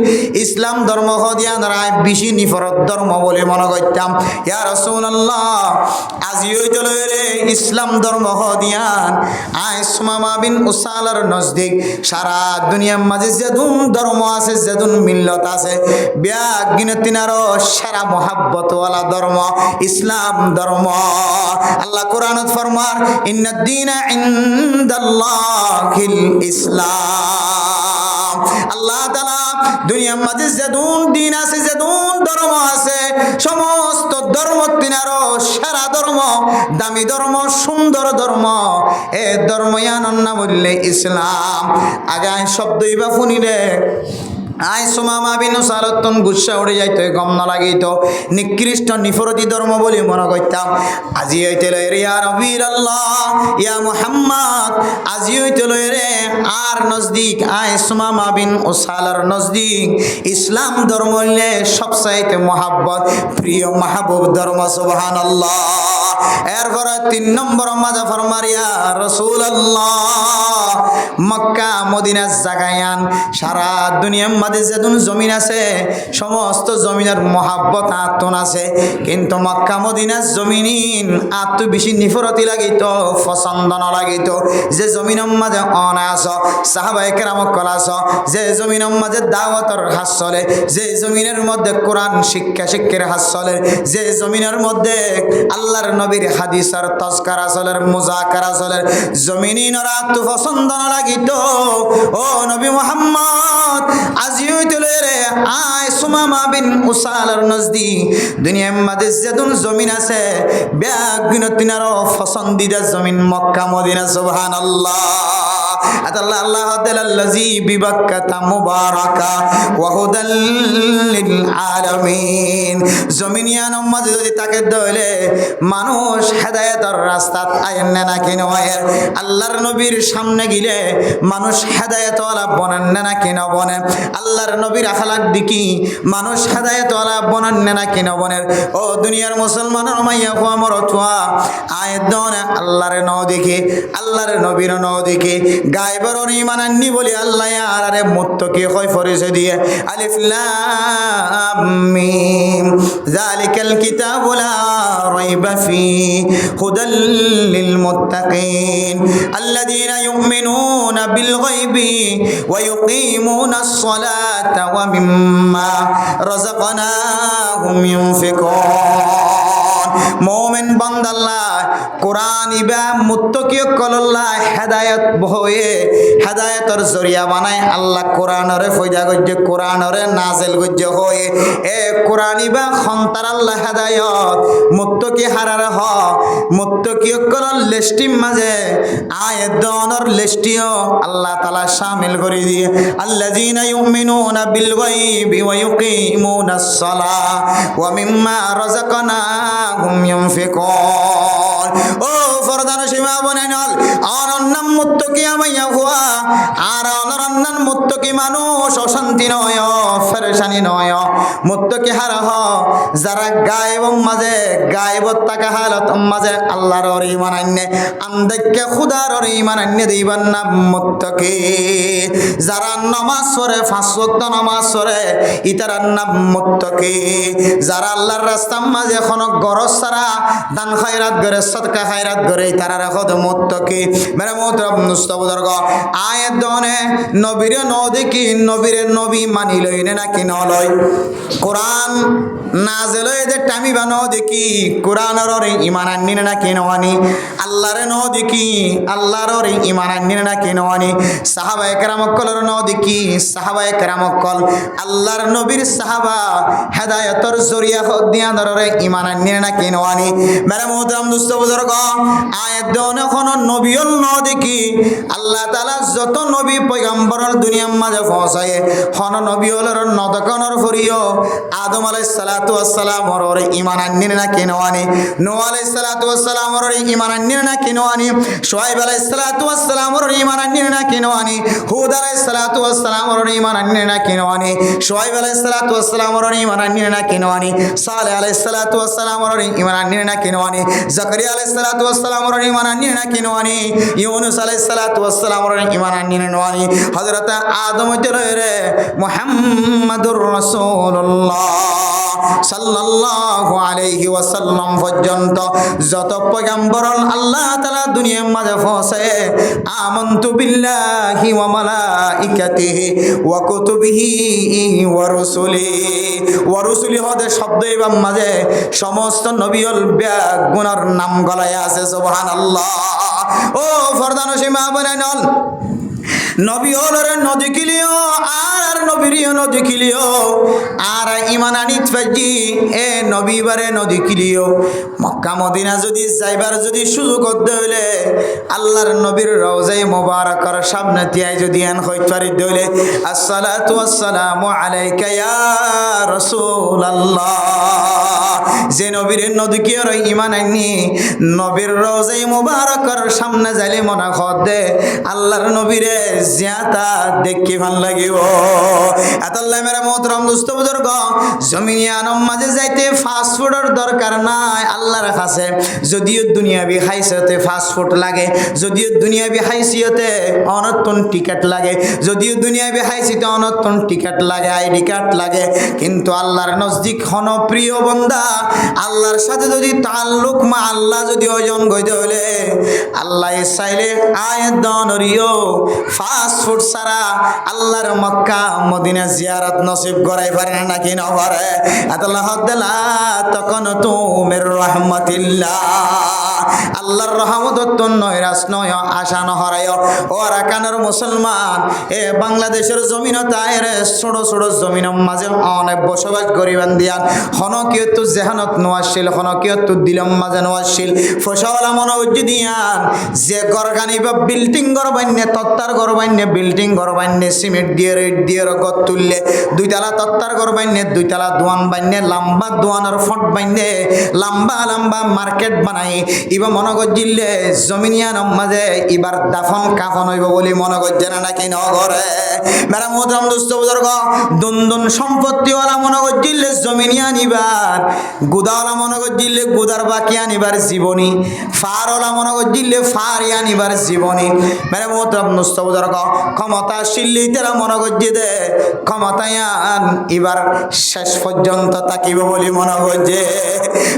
ইসলাম ধর্ম হদিয়ান রায় বেশি নিফরত ধর্ম বলে মনে করতাম ইয়া রাসূলুল্লাহ আজি হইছিল রে ইসলাম ধর্ম হদিয়ান আয় সুমামা বিন উসালের নজদিক সারা দুনিয়ার মাঝে যেদুন ধর্ম আছে যেদুন মিল্লত আছে ব্যাগ গিনে তিনারও সেরা মোহাব্বতওয়ালা ধর্ম ইসলাম ধর্ম। আল্লাহ কোরআনত ফরমার ইন্নাদ দীনা ইনদাল্লাহিল ইসলাম। আল্লাহ তাআলা দুনিয়ার মাঝে যেদুন দিন আছে, যেদুন ধর্ম আছে, সমস্ত ধর্ম তিনারও সেরা ধর্ম, দামি ধর্ম, সুন্দর ধর্ম, এ ধর্ম ইয়ানোর নাম বললে ইসলাম। আগে আই শব্দই বা শুনিলে আই সুমামা বিন সালতন গুসা উড়ে যাইতো, গম না লাগিত, নিকৃষ্ট নিফরতি ধর্ম বলে মনে করতাম। আজি হইতে লয় রে ইয়া নবীর আল্লাহ ইয়া মুহাম্মদ, আজি হইতে লয় রে আর নজদিক আই সুমামা বিন ওসালার নজদিক ইসলাম ধর্ম হইলে সবচাইতে মহাব্বত প্রিয় মাহবুব ধর্ম। সুবহানাল্লাহ। এরপর 3 নম্বর মাঝে ফরমারিয়া রাসূলুল্লাহ মক্কা মদিনা জাগায়ান সারা দুনিয়ার মাঝে যেদুন জমিন আছে সমস্ত জমিনের মহাব্বত আত্মন আছে, কিন্তু মক্কা মদিনার জমিন আত্ম বেশি নিফরতি লাগিত, পছন্দ না লাগিত। যে জমিনের মাঝে অনাস সাহাবায়ে কেরামক কলাস, যে জমিনের মাঝে দাওয়াতের হাত চলে, যে জমিনের মধ্যে কোরআন শিক্ষার হাত চলে, যে জমিনের মধ্যে আল্লাহর নবীর হাদিসের তজকারা চলের মুজাকারা চলের জমিনিনরা আত্ম পছন্দ না লাগিত। ও নবী মুহাম্মদ আজি হইতে রে আয় সুমামা বিন উসালার নজদিক দুনিয়ার মাঝে যেদুন জমিন আছে ব্যাগ বিনতিনারও পছন্দিদা জমিন মক্কা মদিনা। সুবহানাল্লাহ। আল্লাহ আল্লাহ আল্লাযী বিবাক্কাতা মুবারাকা ওয়া হুদাল লিল আলামিন। জমিনিয়ার মাঝে যদি তাকে দইলে মানুষ হেদায়েতের রাস্তাত আইন না কেন হয়, আল্লাহর নবীর সামনে গিলে মানুষ হেদায়েতওয়ালা বনেন না কেন বনে, আল্লাহর নবীর আখলাক দেখি মানুষ হেদায়েতওয়ালা বনেন না কেন বনে। ও দুনিয়ার মুসলমানের মাইয়া কোয়া মরতুয়া আয়াত দনে আল্লাহর ন দেখে, আল্লাহর নবীর ন দেখে গায়বের ঈমান আননি বলি আল্লাহ আরে মুত্তাকি কয় পরিচয় দিয়ে আলিফ লাম মিম যালিকাল কিতাবু লা রাইবা ফি হুদাল লিল মুত্তাকিন আল্লাযীনা ইউমিনুনা বিল গায়বি ওয়া ইউকিমুনাস সালাতা ওয়া মিম্মা রাযাকনাহুম ইউনফিকুন। মুমিন বান্দাল্লাহ কোরআন ইবা মুত্তাকি কল্লাহ হেদায়েত বয়ে হেদায়েতের জরিয়া বানায় আল্লাহ কোরআনরে ফয়দা গজ্জে কোরআনরে নাজিল গজ্জে হয়ে এ কোরআন ইবা খন্তার আল্লাহ হেদায়েত মুত্তাকি হারার হ মুত্তাকি কল লিস্টির মাঝে আয়াত দনর লিস্টিও আল্লাহ তাআলা শামিল করে দিয়ে আল্লাযীনা ইউমিনুনা বিল গায়বি ওয়া ইউকিমুনাস সালাহ ওয়া মিম্মা রাযাকনাহুম ইউনফিকুন। ও ফরদান সীমা বনাইনল অনন্নাম মুত্তাকি আমাইয়া হুয়া আর অনন্নান মুত্তাকি মানুষ অশান্তি নয় ফেরেশানি নয় মুত্তাকি হারা হ যারা গায়েব মাঝে গায়েবত তাকা হালত মাঝে আল্লাহর ঈমান আননে আমদেরকে খুদার ঈমান আননে দিবান না মুত্তাকি। যারা নামাজ পড়ে 5 ওয়াক্ত নামাজ পড়ে ইতারার নাম মুত্তাকি। যারা আল্লাহর রাস্তার মাঝে কোনো গরজ ছাড়া দান খায়রাত করে সদকা খায়রাত করে তারা রাখত মুত্তাকি। মেরে মোহতরম মুস্তাবুদর্গ আয়াত দনে নবীরে ন দেখি নবীরে নবী মানি লইনে না কি নলয় কোরআন নাজেল যে টামি বানো দেখি কোরআনের ঈমান আননি না কি নওয়ানি আল্লাহরে ন দেখি আল্লাহর ঈমান আননি না কি নওয়ানি সাহাবায়ে কেরামকলের ন দেখি সাহাবায়ে কেরামকল আল্লাহর নবীর সাহাবা হেদায়েতের জরিয়া দিয়া ধরে ঈমান আননি না কি নওয়ানি। মেরে মোহতরম মুস্তাবুদর্গ আয়াত দনে কোন নবীল ন দেখি আল্লাহ তাআলা যত নবী পয়গম্বরের দুনিয়ার মাঝে পৌঁছায় হন নবীলের নদকনের ফরিও আদম আলাইহিস সালাতু ওয়াস সালাম ওর ঈমান আননি না কি নওয়ানি নূহ আলাইহিস সালাতু ওয়াস সালাম ওর ঈমান আননি না কি নওয়ানি শুআয়ব আলাইহিস সালাতু ওয়াস সালাম ওর ঈমান আননি না কি নওয়ানি হুদ আলাইহিস সালাতু ওয়াস সালাম ওর ঈমান আননি না কি নওয়ানি শুআয়ব আলাইহিস সালাতু ওয়াস সালাম ওর ঈমান আননি না কি নওয়ানি সালেহ আলাইহিস সালাতু ওয়াস সালাম ওর ঈমান আননি না কি নওয়ানি জাকারিয়া আলাইহিস সালাতু ওয়াস সালাম ওর ঈমান আননি না কি নওয়ানি ইউনুস আলাইহিস সালাতু ওয়াস সালাম ওর ঈমান আননি না নওয়ানি হযরত আদম রে মুহাম্মাদুর রাসূলুল্লাহ সাল্লাল্লাহু আলাইহি ওয়াসাল্লাম পর্যন্ত যত পয়গম্বর আল্লাহ তাআলা দুনিয়ার মাঝে পৌঁছে আমানতু বিল্লাহি ওয়া মালাইকাতিহি ওয়া কুতুবিহি ওয়া রুসুলিহি হদে শব্দ এবং মাঝে সমস্ত নবীর গুণার নাম গলায় আছে সুবহানাল্লাহ। ও ফরদান সীমা বনাইনল নবী হলরে নদী কিলিও আর নবীর নদী কিলিও আর ইমান আনিত ফাজি এ নবী বারে নদী কিলিও মক্কা মদিনা যদি যাইবার যদি সুযোগ হইলে আল্লাহর নবীর রওজায়ে মুবারাকার সামনে তিয়াই যদি আন হইত পারি দইলে আসসালাতু ওয়াসসালামু আলাইকা ইয়া রাসূলুল্লাহ। যে নবীর নদী কি আর ইমান আইনি নবীর রওজায়ে মুবারাকার সামনে যাইলে মনে দে আল্লাহর নবীরে জিয়াতা দেখি ভাল লাগিব। আতাল্লাহ মেরা মোহতরম দোস্ত বুজুর্গ জমিনিয়ানম মাঝে যাইতে ফাস্ট ফুডের দরকার নাই আল্লাহর কাছে। যদিও দুনিয়াবি হাইসিয়তে ফাস্ট ফুড লাগে, যদিও দুনিয়াবি হাইসিয়তে অনতন টিকেট লাগে, যদিও দুনিয়াবি হাইসিয়তে অনতন টিকেট লাগে, আইডি কার্ড লাগে, কিন্তু আল্লাহর নজদিক হন প্রিয় বন্দা আল্লাহর সাথে যদি তাল্লুক মা আল্লাহ যদি ওজন গইতে হলে আল্লাহ চাইলে আয়াত দনরিও ফাস্ট ফুড ছাড়া আল্লাহর মক্কা মদিনা জিয়ারত নসিব করাই পারে নাকি না পারে। আল্লাহ দিলা তখন তুমির রহমতিল্লাহ আল্লাহর রহমত নৈরাস নয় আশা নহরায় ও রাকানের মুসলমান এ বাংলাদেশের জমিন তাইরে ছোট ছোট জমিন মাঝে অনেক বসবাস করিবেন দিয়ান হনকিয় তো জেহানত নোয়াশিল হনকিয় তো দিলম মাঝে নোয়াশিল ফসলা মনে উজ্জি দিয়ান যে গরগানি বা বিল্ডিং গর বান্যে তত্তার গর বান্যে বিল্ডিং গর বান্যে সিমেন্ট দিয়ে রেট দিয়ে গত তুললে দুইতলা তত্তার গর বান্যে দুইতলা দোয়ান বান্যে লম্বা দোয়ানের ফট বান্যে লম্বা লম্বা মার্কেট বানাই ইবা মনে করজিলে জমিনিয়ান মাঝে এবার দাফন কাফন হইব বলে মনে করছে না নাকি নগরে। মেরা মোহতরম দোস্ত বুজুর্গ দুন সম্পত্তিওয়ালা মনে করজিলে জমিনিয়ান ইবার গুদাওয়ালা মনে করজিলে গুদার বাকি আনিবার জীবনী ফারওয়ালা মনে করজিলে ফারি আনিবার জীবনী। মেরা মোহতরম দোস্ত বুজুর্গ ক্ষমতা শিল্লি তেরা মনে করজি দে ক্ষমতায়ান এবার শেষ পর্যন্ত তাকিব বলে মনে করছে।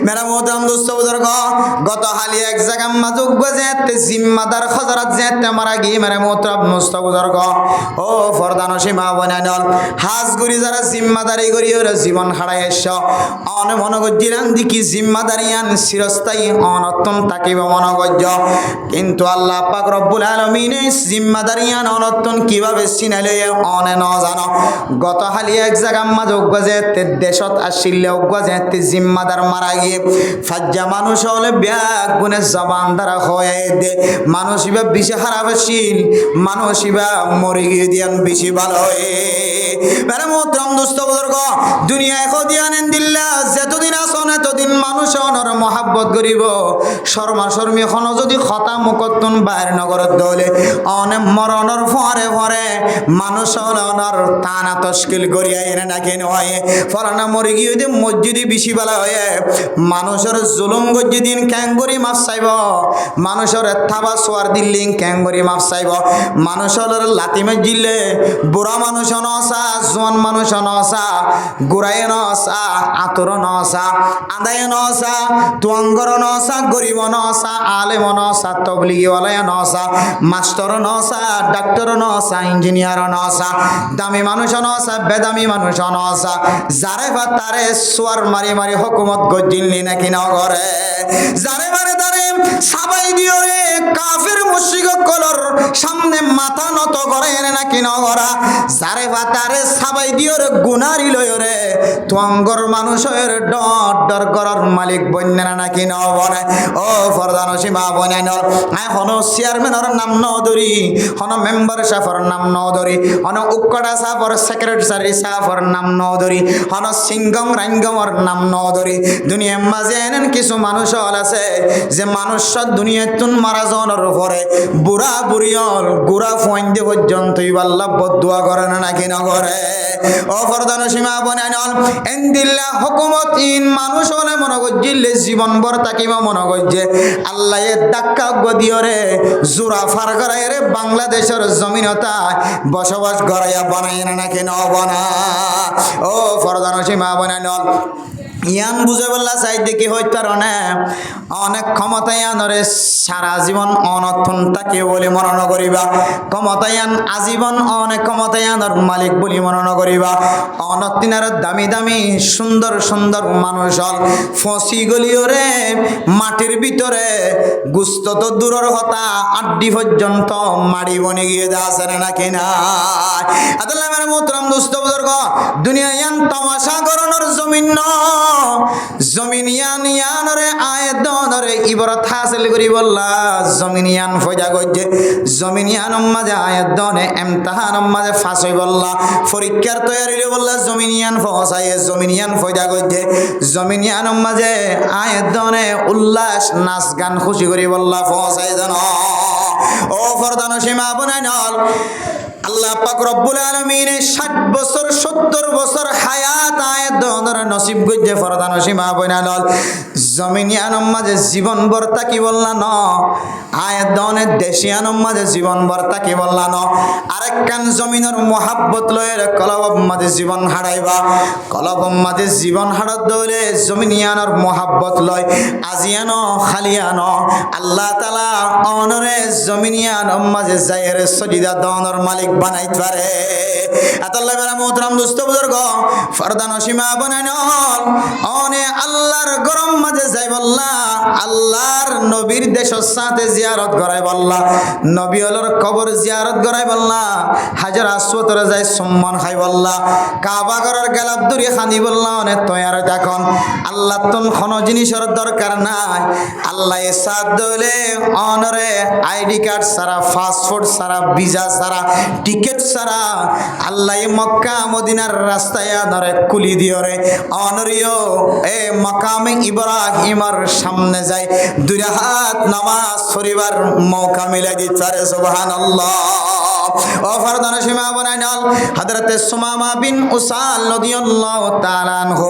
মেরা মোহতরম দোস্ত বুজুর্গ গত হালি এক জায়গা মাজুক যেতে জিম্মাদার খজরাত যেতে মারা গিয়ে মেরে মোহতরম দোস্ত বুজুর্গ ও ফরদান সীমা বনাইনল হাজ গুরি যারা জিম্মাদারি করি ওরা জীবন হারাই এস অন মনে করছিলেন দেখি জিম্মাদারি আন চিরস্থায়ী অনতন তাকিব মনে করছ, কিন্তু আল্লাহ পাক রব্বুল আলামিন জিম্মাদারি আন অনতন কিভাবে চিনাইলে অনে ন জানো। গত হালি এক জায়গা মাজুক যেতে দেশত আসিলে যেতে জিম্মাদার মারা গিয়ে ফাজ্জা মানুষ হলে ব্যাগ গুনে জবান দ্বারা হয়ে দে মানুষ ইবা বেশি খারাপ আসিল মানুষ ইবা মরে গিয়ে দিয়ান বেশি ভালো হয়ে। মেরে মোহতরম দোস্ত বুজুর্গ দুনিয়ায় খদিয়ানেন দিল্লা যতদিন আসন এতদিন মানুষ অনর মহাব্বত করিব শর্মা শর্মী এখন যদি খতা মুকত্তন বাইর নগরত দলে অনে মরণর ফরে ফরে মানুষ অনর টানা তশকিল করিয়া এনে নাকি নয় ফলানা মরে গিয়ে যদি মসজিদে বেশি বেলা হয়ে মানুষের জুলুম গজ্জি দিন ক্যাঙ্গুরি মাছ চাইব মানুষের থাবা সোয়ার দিল্লিং ক্যাঙ্গুরি মাছ চাইব মানুষের লাতি মাছ দিলে বুড়া মানুষ নসা জোয়ান মানুষ নসা গুড়াই নসা আতর নসা আদায় নসা তুয়াঙ্গর নসা গরিব নসা আলেম নসা তবলিগিওয়ালায় নসা মাস্টার নসা ডাক্তার নসা ইঞ্জিনিয়ার নসা দামি মানুষ নসা বেদামি মানুষ নসা যারে বা তারে সোয়ার মারি মারি হুকুমত গজ্জিনলি নাকি নগরে যারে বারে তারে সাবাই দিও রে কাফের মুশরিক কলর সামনে মাথা নত করে এনে নাকি নগরা যারে বা তারে সাবাই দিও রে গুনারি লয় রে তুয়াঙ্গর মানুষের ডর ডর করার মালিক বন্যা নাকি নবনে। ও ফরদান সীমা বনাইন হন চেয়ারম্যানের নাম নদরি হন মেম্বার সাফর নাম নদরি হন উক্কড়া সাফর সেক্রেটারি সাফর নাম নদরি হন সিংগম রাঙ্গমর নাম নদরি। দুনিয়ার মাঝে এনেন কিছু মানুষ আছে যে মানুষ দুনিয়াতুন মারা যাওয়ার পরে বুড়া বুড়িয়ল গুড়া ফোয়াইন্দে পর্যন্ত আল্লাহ বদুয়া করে না নাকি না করে। ও ফরদান সীমা বনাইনল এন্দিল্লা হুকুমত ইন মানুষ হলে মনে করজিলে জীবন ভর তাকিবা মনে করছে আল্লাহ এ ডাক্কা গদিয়রে জোড়া ফার করাই রে বাংলাদেশের জমিনতা বসবাস করাইয়া বানাই না নাকি ন বনা। ও ফরদান সীমা বনাইনল ইয়ান বুঝে বললা চাই দেখি হইতে অনেক ক্ষমতা ইয়ানরে সারা জীবন অনর্থন তাকে বলে মরণ করিবা ক্ষমতা ইয়ান আজীবন অনেক ক্ষমতা ইয়ানর মালিক বলি মরণ করিবা অনতিনার দামি দামি সুন্দর সুন্দর মানুষ হল ফসি গলিওরে মাটির ভিতরে গুস্ত তো দূরের কথা আড্ডি পর্যন্ত মাড়ি বনে গিয়ে যাচ্ছে নাকি না আদাল্লাহ মেরে মোহতরম দোস্ত বুজুর্গ দুনিয়া ইয়ান তামাশা করানোর জমিন ন জমিন ইয়ানরে আয়তনরে ইবরত হাসিল করি বললা জমিন ইয়ান ফয়দা গজ্জে জমিন ইয়ানম মাঝে আয়তনে ইমতিহানম মাঝে ফাঁস হই বললা পরীক্ষার তৈরি বললা জমিন ইয়ান ফসায়ে জমিন ইয়ান ফয়দা গজ্জে জমিন ইয়ানম মাঝে আয়তনে উল্লাস নাচ গান খুশি করি বললা ফসায়ে জান ও ফরদান সীমা বনাইনল আল্লাহ পাক রব্বুল আলামিন 60 বছর 70 বছর হায়াত আয়াত দনর নসিব গজ্জে ফরদান সীমা বনাইনল জমিনিয়ানম মাঝে জীবন বর্তা কি বললা ন আয়াত দনের দেশিয়ানম মাঝে জীবন বর্তা কি বললা ন আরেক কান জমিনের মোহাব্বত লয়ের কলব মাঝে জীবন হারাইবা কলব মাঝে জীবন হারাত দলে জমিনিয়ানর মোহাব্বত লয় আজিয়ানো খালিয়ানো আল্লাহ তাআলা অনরে জমিনিয়ানম মাঝে জায়ের সজিদা দনর মালিক বানাইতে পারে আতাল্লাহ মেরা মোহতরম দোস্ত বুজুর্গ ফরদান সীমা বানাইনল অনে আল্লাহর গরম মাঝে যাই বললা আল্লাহর নবীর দেশের সাথে জিয়ারত করাই বললা নবী হলর কবর জিয়ারত করাই বললা হাজার আসওয়াতরে যাই সম্মান খাই বললা কাবা ঘরের গেলাপ দূরে খানি বললা অনে তৈয়ার দেখুন আল্লাহ তুন কোনো জিনিসের দরকার নাই আল্লাহ এ সাথ দলে অনরে আইডি কার্ড সারা পাসপোর্ট সারা ভিসা সারা টিকিট সারা আল্লাহ মক্কা মদিনার রাস্তায় ধরে কুলি দিওরে অনরিও এ মাকামে ইব্রাহিমের সামনে যায় দুই হাত নামাজ পড়িবার মৌকা মিলাই দিতে পারে সুবহানাল্লাহ ও ফরদান সীমা বানাইনল হযরত সুমামা বিন উসাল রাদিয়াল্লাহু তাআলা আনহু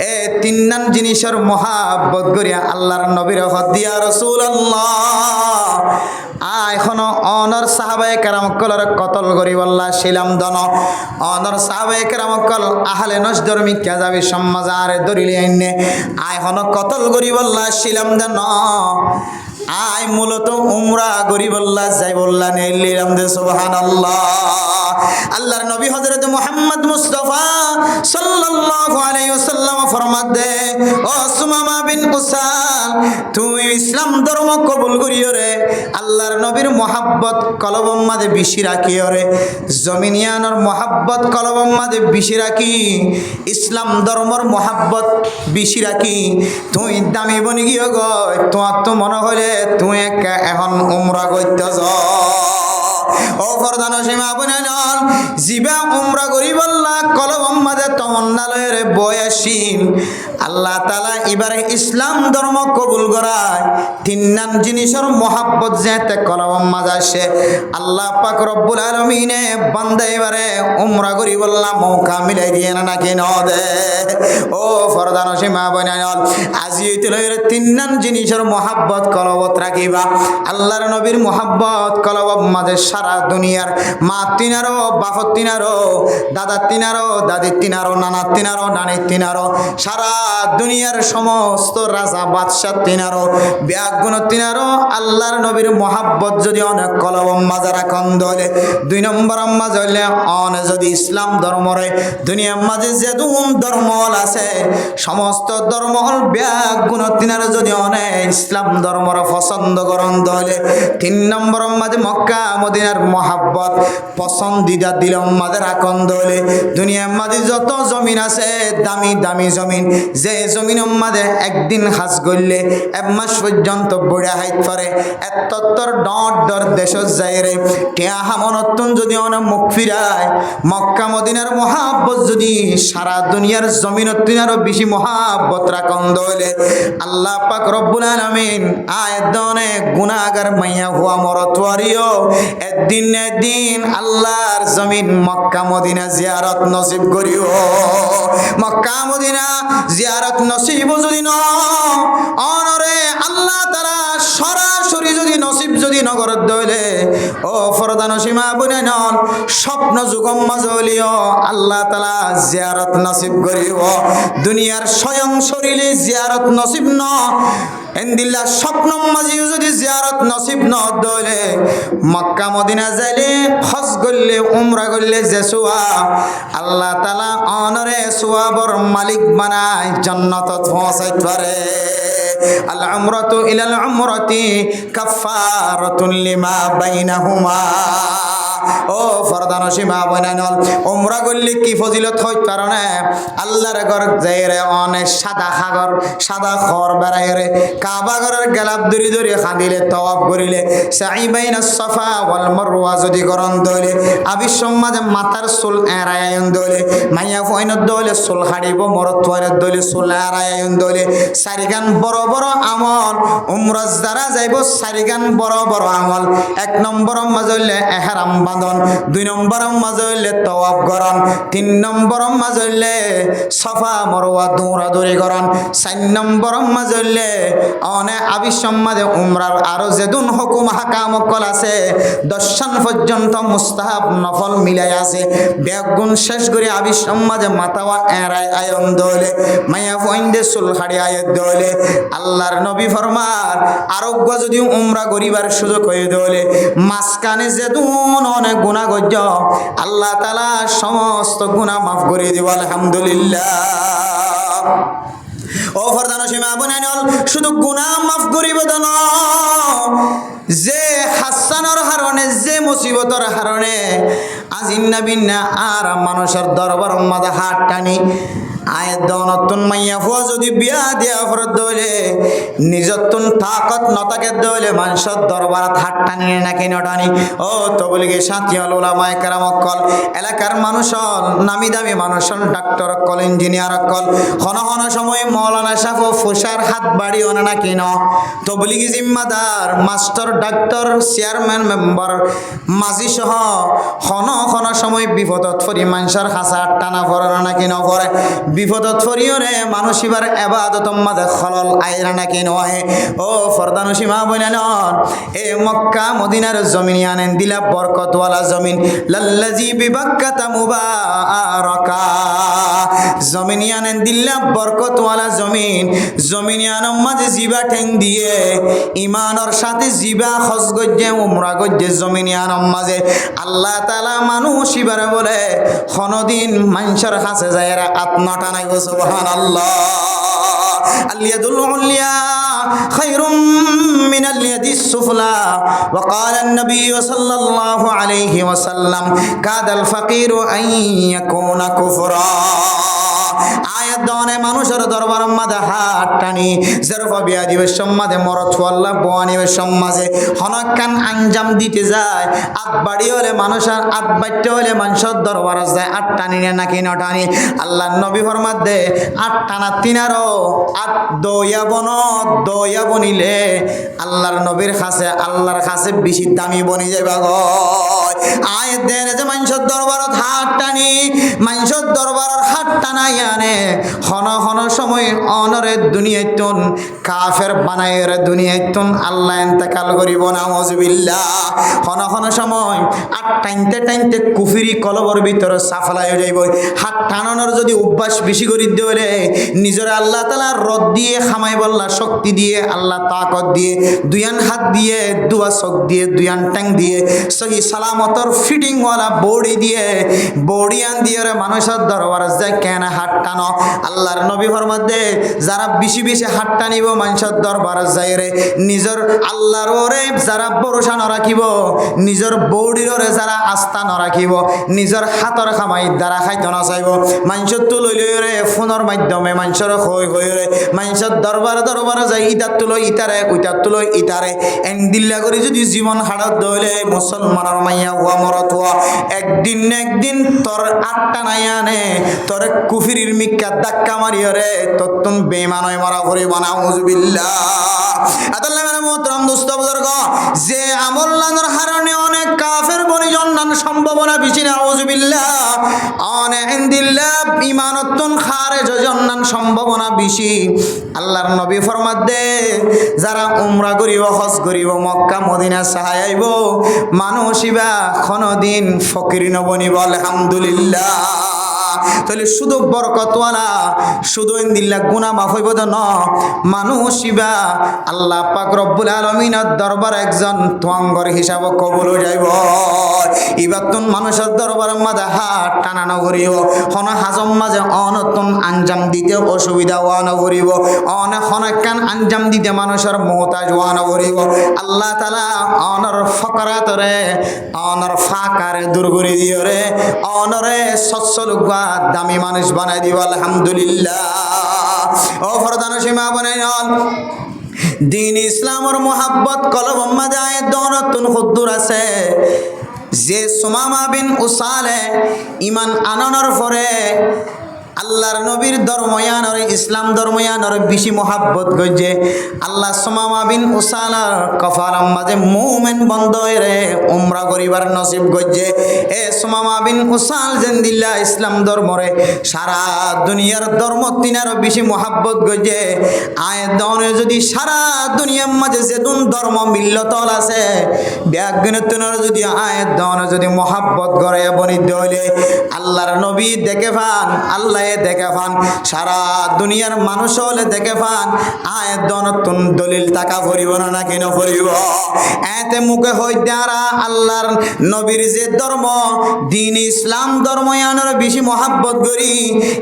এ তিননান জিনিসের মহব্বত করিয়া আল্লাহর নবীর হদিয়া রাসূলুল্লাহ এখনো অনর সাহাবায়ে কেরাম কলর কতল করি বললা শিলাম দন অনর সাহাবায়ে কেরাম কল আহলে নজদর মিক্কা যাবি সমাজারে দরিলি আইনে এখনো কতল করি বললা শিলাম দন আয় মূলত উমরা করি বললা যাই বললা নেইলাম দে সুবহানাল্লাহ আল্লাহর নবী হযরত মুহাম্মদ মুস্তাফা সাল্লাল্লাহু আলাইহি ওয়াসাল্লাম ফরমাত দে ও সুমামা বিন উসাল তুই ইসলাম ধর্ম কবুল করিও রে আল্লাহর নবীর মোহাব্বত কলবম মাঝে বেশি রাখিও রে জমিনিয়ানোর মোহাব্বত কলবম মাঝে বেশি রাখি ইসলাম ধর্মর মোহাব্বত বেশি রাখি তুই দামি বনি গিয়ে গয় তোমার তো মনে হলে তুই এখন উমরা করতে যাও ও ফরদান সীমা বুনাইনল জিবা উমরা করি বললা কলবম মাঝে তমন্না লয়ের বয়াসীন আল্লাহ তাআলা এবারে ইসলাম ধর্ম কবুল করায় তিন নাম জিনিসের মহব্বত যেতে কলবম মাঝে আসে আল্লাহ পাক রব্বুল আলামিনে বান্দা এবারে উমরা করি বললা মৌকা মিলাই দিয়ে নাকি ন দে ও ফরদান সীমা বুনাইনল আজি হইতে লয়ের তিন নাম জিনিসের মহব্বত কলবত রাখিবা আল্লাহর নবীর মহব্বত কলবম মাঝে সারা দুনিয়ার মা তিনারো বাপর তিনারো দাদা তিনারো দাদির তিনারো নানার তিনারো নানির তিনারো সারা দুনিয়ার সমস্ত রাজা বাদশাহ তিনারো ব্যাগুণ তিনারো আল্লাহর নবীর মহাব্বত যদি অনেক কলবম মাঝে রাখন দলে 2 নম্বর মাঝে হইলে অনে যদি ইসলাম ধর্মরে দুনিয়ার মাঝে যে ধর্মল আছে সমস্ত ধর্মল ব্যাগুণ তিনারো যদি অনেক ইসলাম ধর্মর পছন্দ করন দলে 3 নম্বর মাঝে মক্কা মদিনার মহাব্বত পছন্দিদা দিলম মাঝে রাখন দলে দুনিয়ার মাঝে যত জমিন আছে দামি দামি জমিন যে জমিনের মাঝে একদিন হাজ করলে 1 মাস পর্যন্ত বড়া হাইত পারে এতত্তর ডট ডর দেশ যায় রে টিয়া হামনতুন যদি অন মুখ ফিরায় মক্কা মদিনার মহাব্বত যদি সারা দুনিয়ার জমিনত তিনারও বেশি মহাব্বত রাখন দলে আল্লাহ পাক রব্বুল আলামিন আয়াতনে গুনাহগার মাইয়া হুয়া মরতওয়ারিও একদিন আল্লাহর জমিন মক্কা মদিনা জিয়ারত নসিব করিও মক্কা মদিনা জিয়ারত নসিব যদি ন অনরে আল্লাহ তাআলা সরাসরি যদি নসিব যদি যদি নগরত দইলে ও ফরদান সীমা বুনাইনল স্বপ্ন যুগম মাজলিও আল্লাহ তাআলা জিয়ারত নসিব করিব দুনিয়ার স্বয়ং শরীরে জিয়ারত নসিব ন এন্দিল্লা স্বপ্ন মাঝিও যদি জিয়ারত নসিব ন দইলে মক্কা মদিনা যাইলে হজ করলে উমরা করলে যে সওয়াব আল্লাহ তাআলা অনরে সওয়াবর মালিক বানায় জান্নাতত পৌঁছাইতে পারে আল উমরাতু ইলাল উমরাতি কাফারাতুন লিমা বাইনাহুমা ও ফরদান সীমা বনানল উমরা করলে কি ফজিলত হয় কারণে আল্লাহর ঘর যাইরে অনেক সাদা সাগর সাদা খর বেড়াইরে কাবা ঘরের গেলাপ দূরি দূরি খাদিলে তওয়াব করিলে সাই বাইনাস সাফা ওয়াল মারওয়া যদি করন দইলে আবির সমাজে মাথার চুল এরায়ন দইলে মাইয়া ফয়নত দইলে চুল হাড়িব মরত ফয়নত দইলে চুল এরায়ন দইলে সারিগান বড় বড় আমল উমরা যারা যাইব সারিগান বড় বড় আমল এক নম্বর মাজলে ইহরাম বাঁধন দুই নম্বর মাজলে তওয়াব করন তিন নম্বর মাজলে সাফা মারওয়া দৌড়াদৌড়ি করন চার নম্বর মাজলে অনে আবির সমাজে উমরার আরো যেদুন হুকুম হাকাম কল আছে 10 পর্যন্ত মুস্তাহাব নফল মিলাই আছে বেগুন শেষ করে আবির সমাজে মাতাওয়া এরাই আয়ন দলে মাইয়া ফইন্দে সুলহাড়ি আয়াত দলে আল্লাহর নবী ফরমার আরোগ্য যদি উমরা করিবার সুযোগ হয়ে দলে মাসকানে যেদুন অনেক গুনাহ গজ্জ আল্লাহ তাআলা সমস্ত গুনাহ মাফ করে দিব আলহামদুলিল্লাহ ও ফরদান সীমা বনাইনল শুধু গুনাহ মাফ করিব দন যে হাসানর হারণে যে মুসিবতর হারণে আজিন্না বিন্না আর মানুষের দরবার মাঝে হাত টানি আয় দনতুন মাইয়া ফুয়া যদি বিয়া দিয়া ফরত দইলে নিজতুন তাকত নতাকে দইলে মানুষের দরবারত হাত টানি নাকি নটানি ও তবলিগে সাথী উলামায়ে কেরাম কল এলাকার মানুষ নামি দামি মানুষ ডাক্তার কল ইঞ্জিনিয়ার কল হন হন সময় মৌলানা সাহেব ফুসার হাত বাড়িও না নাকি ন তবলিগি জিম্মাদার মাস্টার ডাক্তার চেয়ারম্যান মেম্বার মাঝি সহ হন হন সময় বিপদত ফরি মানুষের হাসা টানা পড়ে নাকি ন পড়ে বিপদত ফরিয়রে মানুষ এবার এবাদত মাঝে খলল আইরা নাকি নয় ও ফরদান সীমা বইনান এ মক্কা মদিনার জমিন আনেন দিলা বরকতওয়ালা জমিন লাল্লাজি বিবাক্কাতা মুবারাকা জমিন আনেন দিলা বরকতওয়ালা জমিন জমিন আনম মাঝে জিবা ঠেং দিয়ে ইমানর সাথে জিবা খজ গজ্জে উমরা গজ্জে জমিন আনম মাঝে আল্লাহ তাআলা মানুষ এবার বলে খনদিন মানুষের কাছে যায়রা আত্মা টানাই সুবহানাল্লাহ আলিয়াদুল উলিয়া খায়রুম মিনাল ইয়াদিস সুফলা ওয়া ক্বালা an-নাবী সাল্লাল্লাহু আলাইহি ওয়াসাল্লাম কাদাল ফাকিরু আন ইয়াকুনা কুফরা আয়াত দনে মানুষের দরবার মাঝে হাত টানি জরফা বিয়া দিবে সমাজে মরত আল্লাহ বোয়ানিবে সমাজে হনকান আঞ্জাম দিতে যায় আত বাড়ি হলে মানুষের আত বাইতে হলে মানুষের দরবার যায় আট টানি নাকি ন টানি আল্লাহ নবী ফরমাত দে আট টানা তিনারও আট দয়া বনিলে আল্লাহর নবীর কাছে আল্লাহর কাছে বেশি দামি বনি যাইবা গো আয়াত দেন যে মানুষের দরবারত হাত টানি মানুষের দরবারের হাত টানাই আনে হন হন সময় অনরে দুনিয়াতুন কাফের বানায়ের দুনিয়াতুন আল্লাহ ইন্তেকাল করিব নাউজুবিল্লাহ হন হন সময় আর টাইনতে টাইনতে কুফরি কলবর ভিতরে সাফলাই হয়ে যাইব হাত টানানোর যদি অভ্যাস বেশি করে দিলে নিজের আল্লাহ তাআলা রদ দিয়ে খামাই বল্লা শক্তি দিয়ে আল্লাহ তাকত দিয়ে দুয়ান হাত দিয়ে দুয়া চোখ দিয়ে দুয়ান ট্যাং দিয়ে সহি সালামতর ফিটিং ওয়ালা বডি দিয়ে বডি আন দিয়ে মানুষের দরবার যায় কেন হাত টানো আল্লাহর নবী ফরমাত দে যারা বেশি বেশি হাত টানিব মানুষের দরবার যায় রে নিজের আল্লাহর ওরে যারা ভরসা ন রাখিব নিজের বডির ওরে যারা আস্থা ন রাখিব নিজের হাতর খামাই দ্বারা খাইতে না চাইব মানুষের তো লই লই রে ফোনের মাধ্যমে মানুষের হই হই রে মানুষের দরবার যায় ইটার তুলো ইটারে ওইটার তুলো ইটারে এন দিল্লা করে যদি জীবন হাড়ত দইলে মুসলমানের মাইয়া হুয়া মরত হুয়া একদিন তোর আটটা নাই আনে তোর কুফিরির মিক্কা ধাক্কা মারিও রে তত্তুন বেঈমান হয়ে মরা করিব না নাউজুবিল্লাহ আদাল্লাহ মানে মোহতরম দোস্ত বুজুর্গ যে আমল নার হারণে অনেক কাফের বনি জন্নান সম্ভাবনা বেশি নাউজুবিল্লাহ অনেক ইনদিল্লাহ ঈমানতুন খারেজ জন্নান সম্ভাবনা বেশি আল্লাহর নবী ফরমাত দে যারা উমরা করিব হজ করিব মক্কা মদিনা চাই আইব মানুষ ইবা কোনদিন ফকির নবনিব আলহামদুলিল্লাহ তাহলে শুধু বরকতওয়ালা শুধু ইনদিল্লাহ গুনাহ মাফ হইব ন মানুষ ইবা আল্লাহ পাক রব্বুল আলামিনের দরবার একজন তোয়াঙ্গর হিসাব কবুল হয়ে যাইব ইবাতুন মানুষের দরবারের মাঝে হাত টানানো করিব হন হাজম মাঝে অনতুন আঞ্জাম দিতে অসুবিধা ওয়ানো করিব অনেক অনেকখান আঞ্জাম দিতে মানুষের মোহতাজ ওয়ানো করিব আল্লাহ তাআলা অনর ফকরাতরে অনর ফাকারে দূর করে দিও রে অনরে সচ্ছলুকা দামি মানুষ বানাই দিব আলহামদুলিল্লাহ ও ফরদান সীমা বানাই নন দিন ইসলামের মোহাব্বত কলব মাঝে আয়াত দনতুন হুদ্দুর আছে যে সুমামা বিন উসালে ইমান আনানোর পরে আল্লাহর নবীর ধর্ময়ানর ইসলাম ধর্ময়ানর বেশি মোহাব্বত গজে আল্লাহ সুমামা বিন উসালার কফালার মাঝে মুমিন বন্ধ রে উমরা করিবার নসিব গজে এ সুমামা বিন উসাল জিন্দিল্লাহ ইসলাম ধর্মরে সারা দুনিয়ার ধর্ম তিনার বেশি মোহাব্বত গজে আয় দনে যদি সারা দুনিয়ার মাঝে যেদুন ধর্ম মিল্লতল আছে ব্যাগনতনের যদি আয় দনে যদি মোহাব্বত করে বনিত হইলে আল্লাহর নবী দেখে পান আল্লাহ দেখে পান সারা দুনিয়ার মানুষ হলে দেখে পান আয় দনতুন দলিল টাকা ভরিব না কেন ভরিব এতে মুখে হইতে আরা আল্লাহর নবীর যে ধর্ম দিন ইসলাম ধর্ম ইয়ানোর বেশি মোহাব্বত করি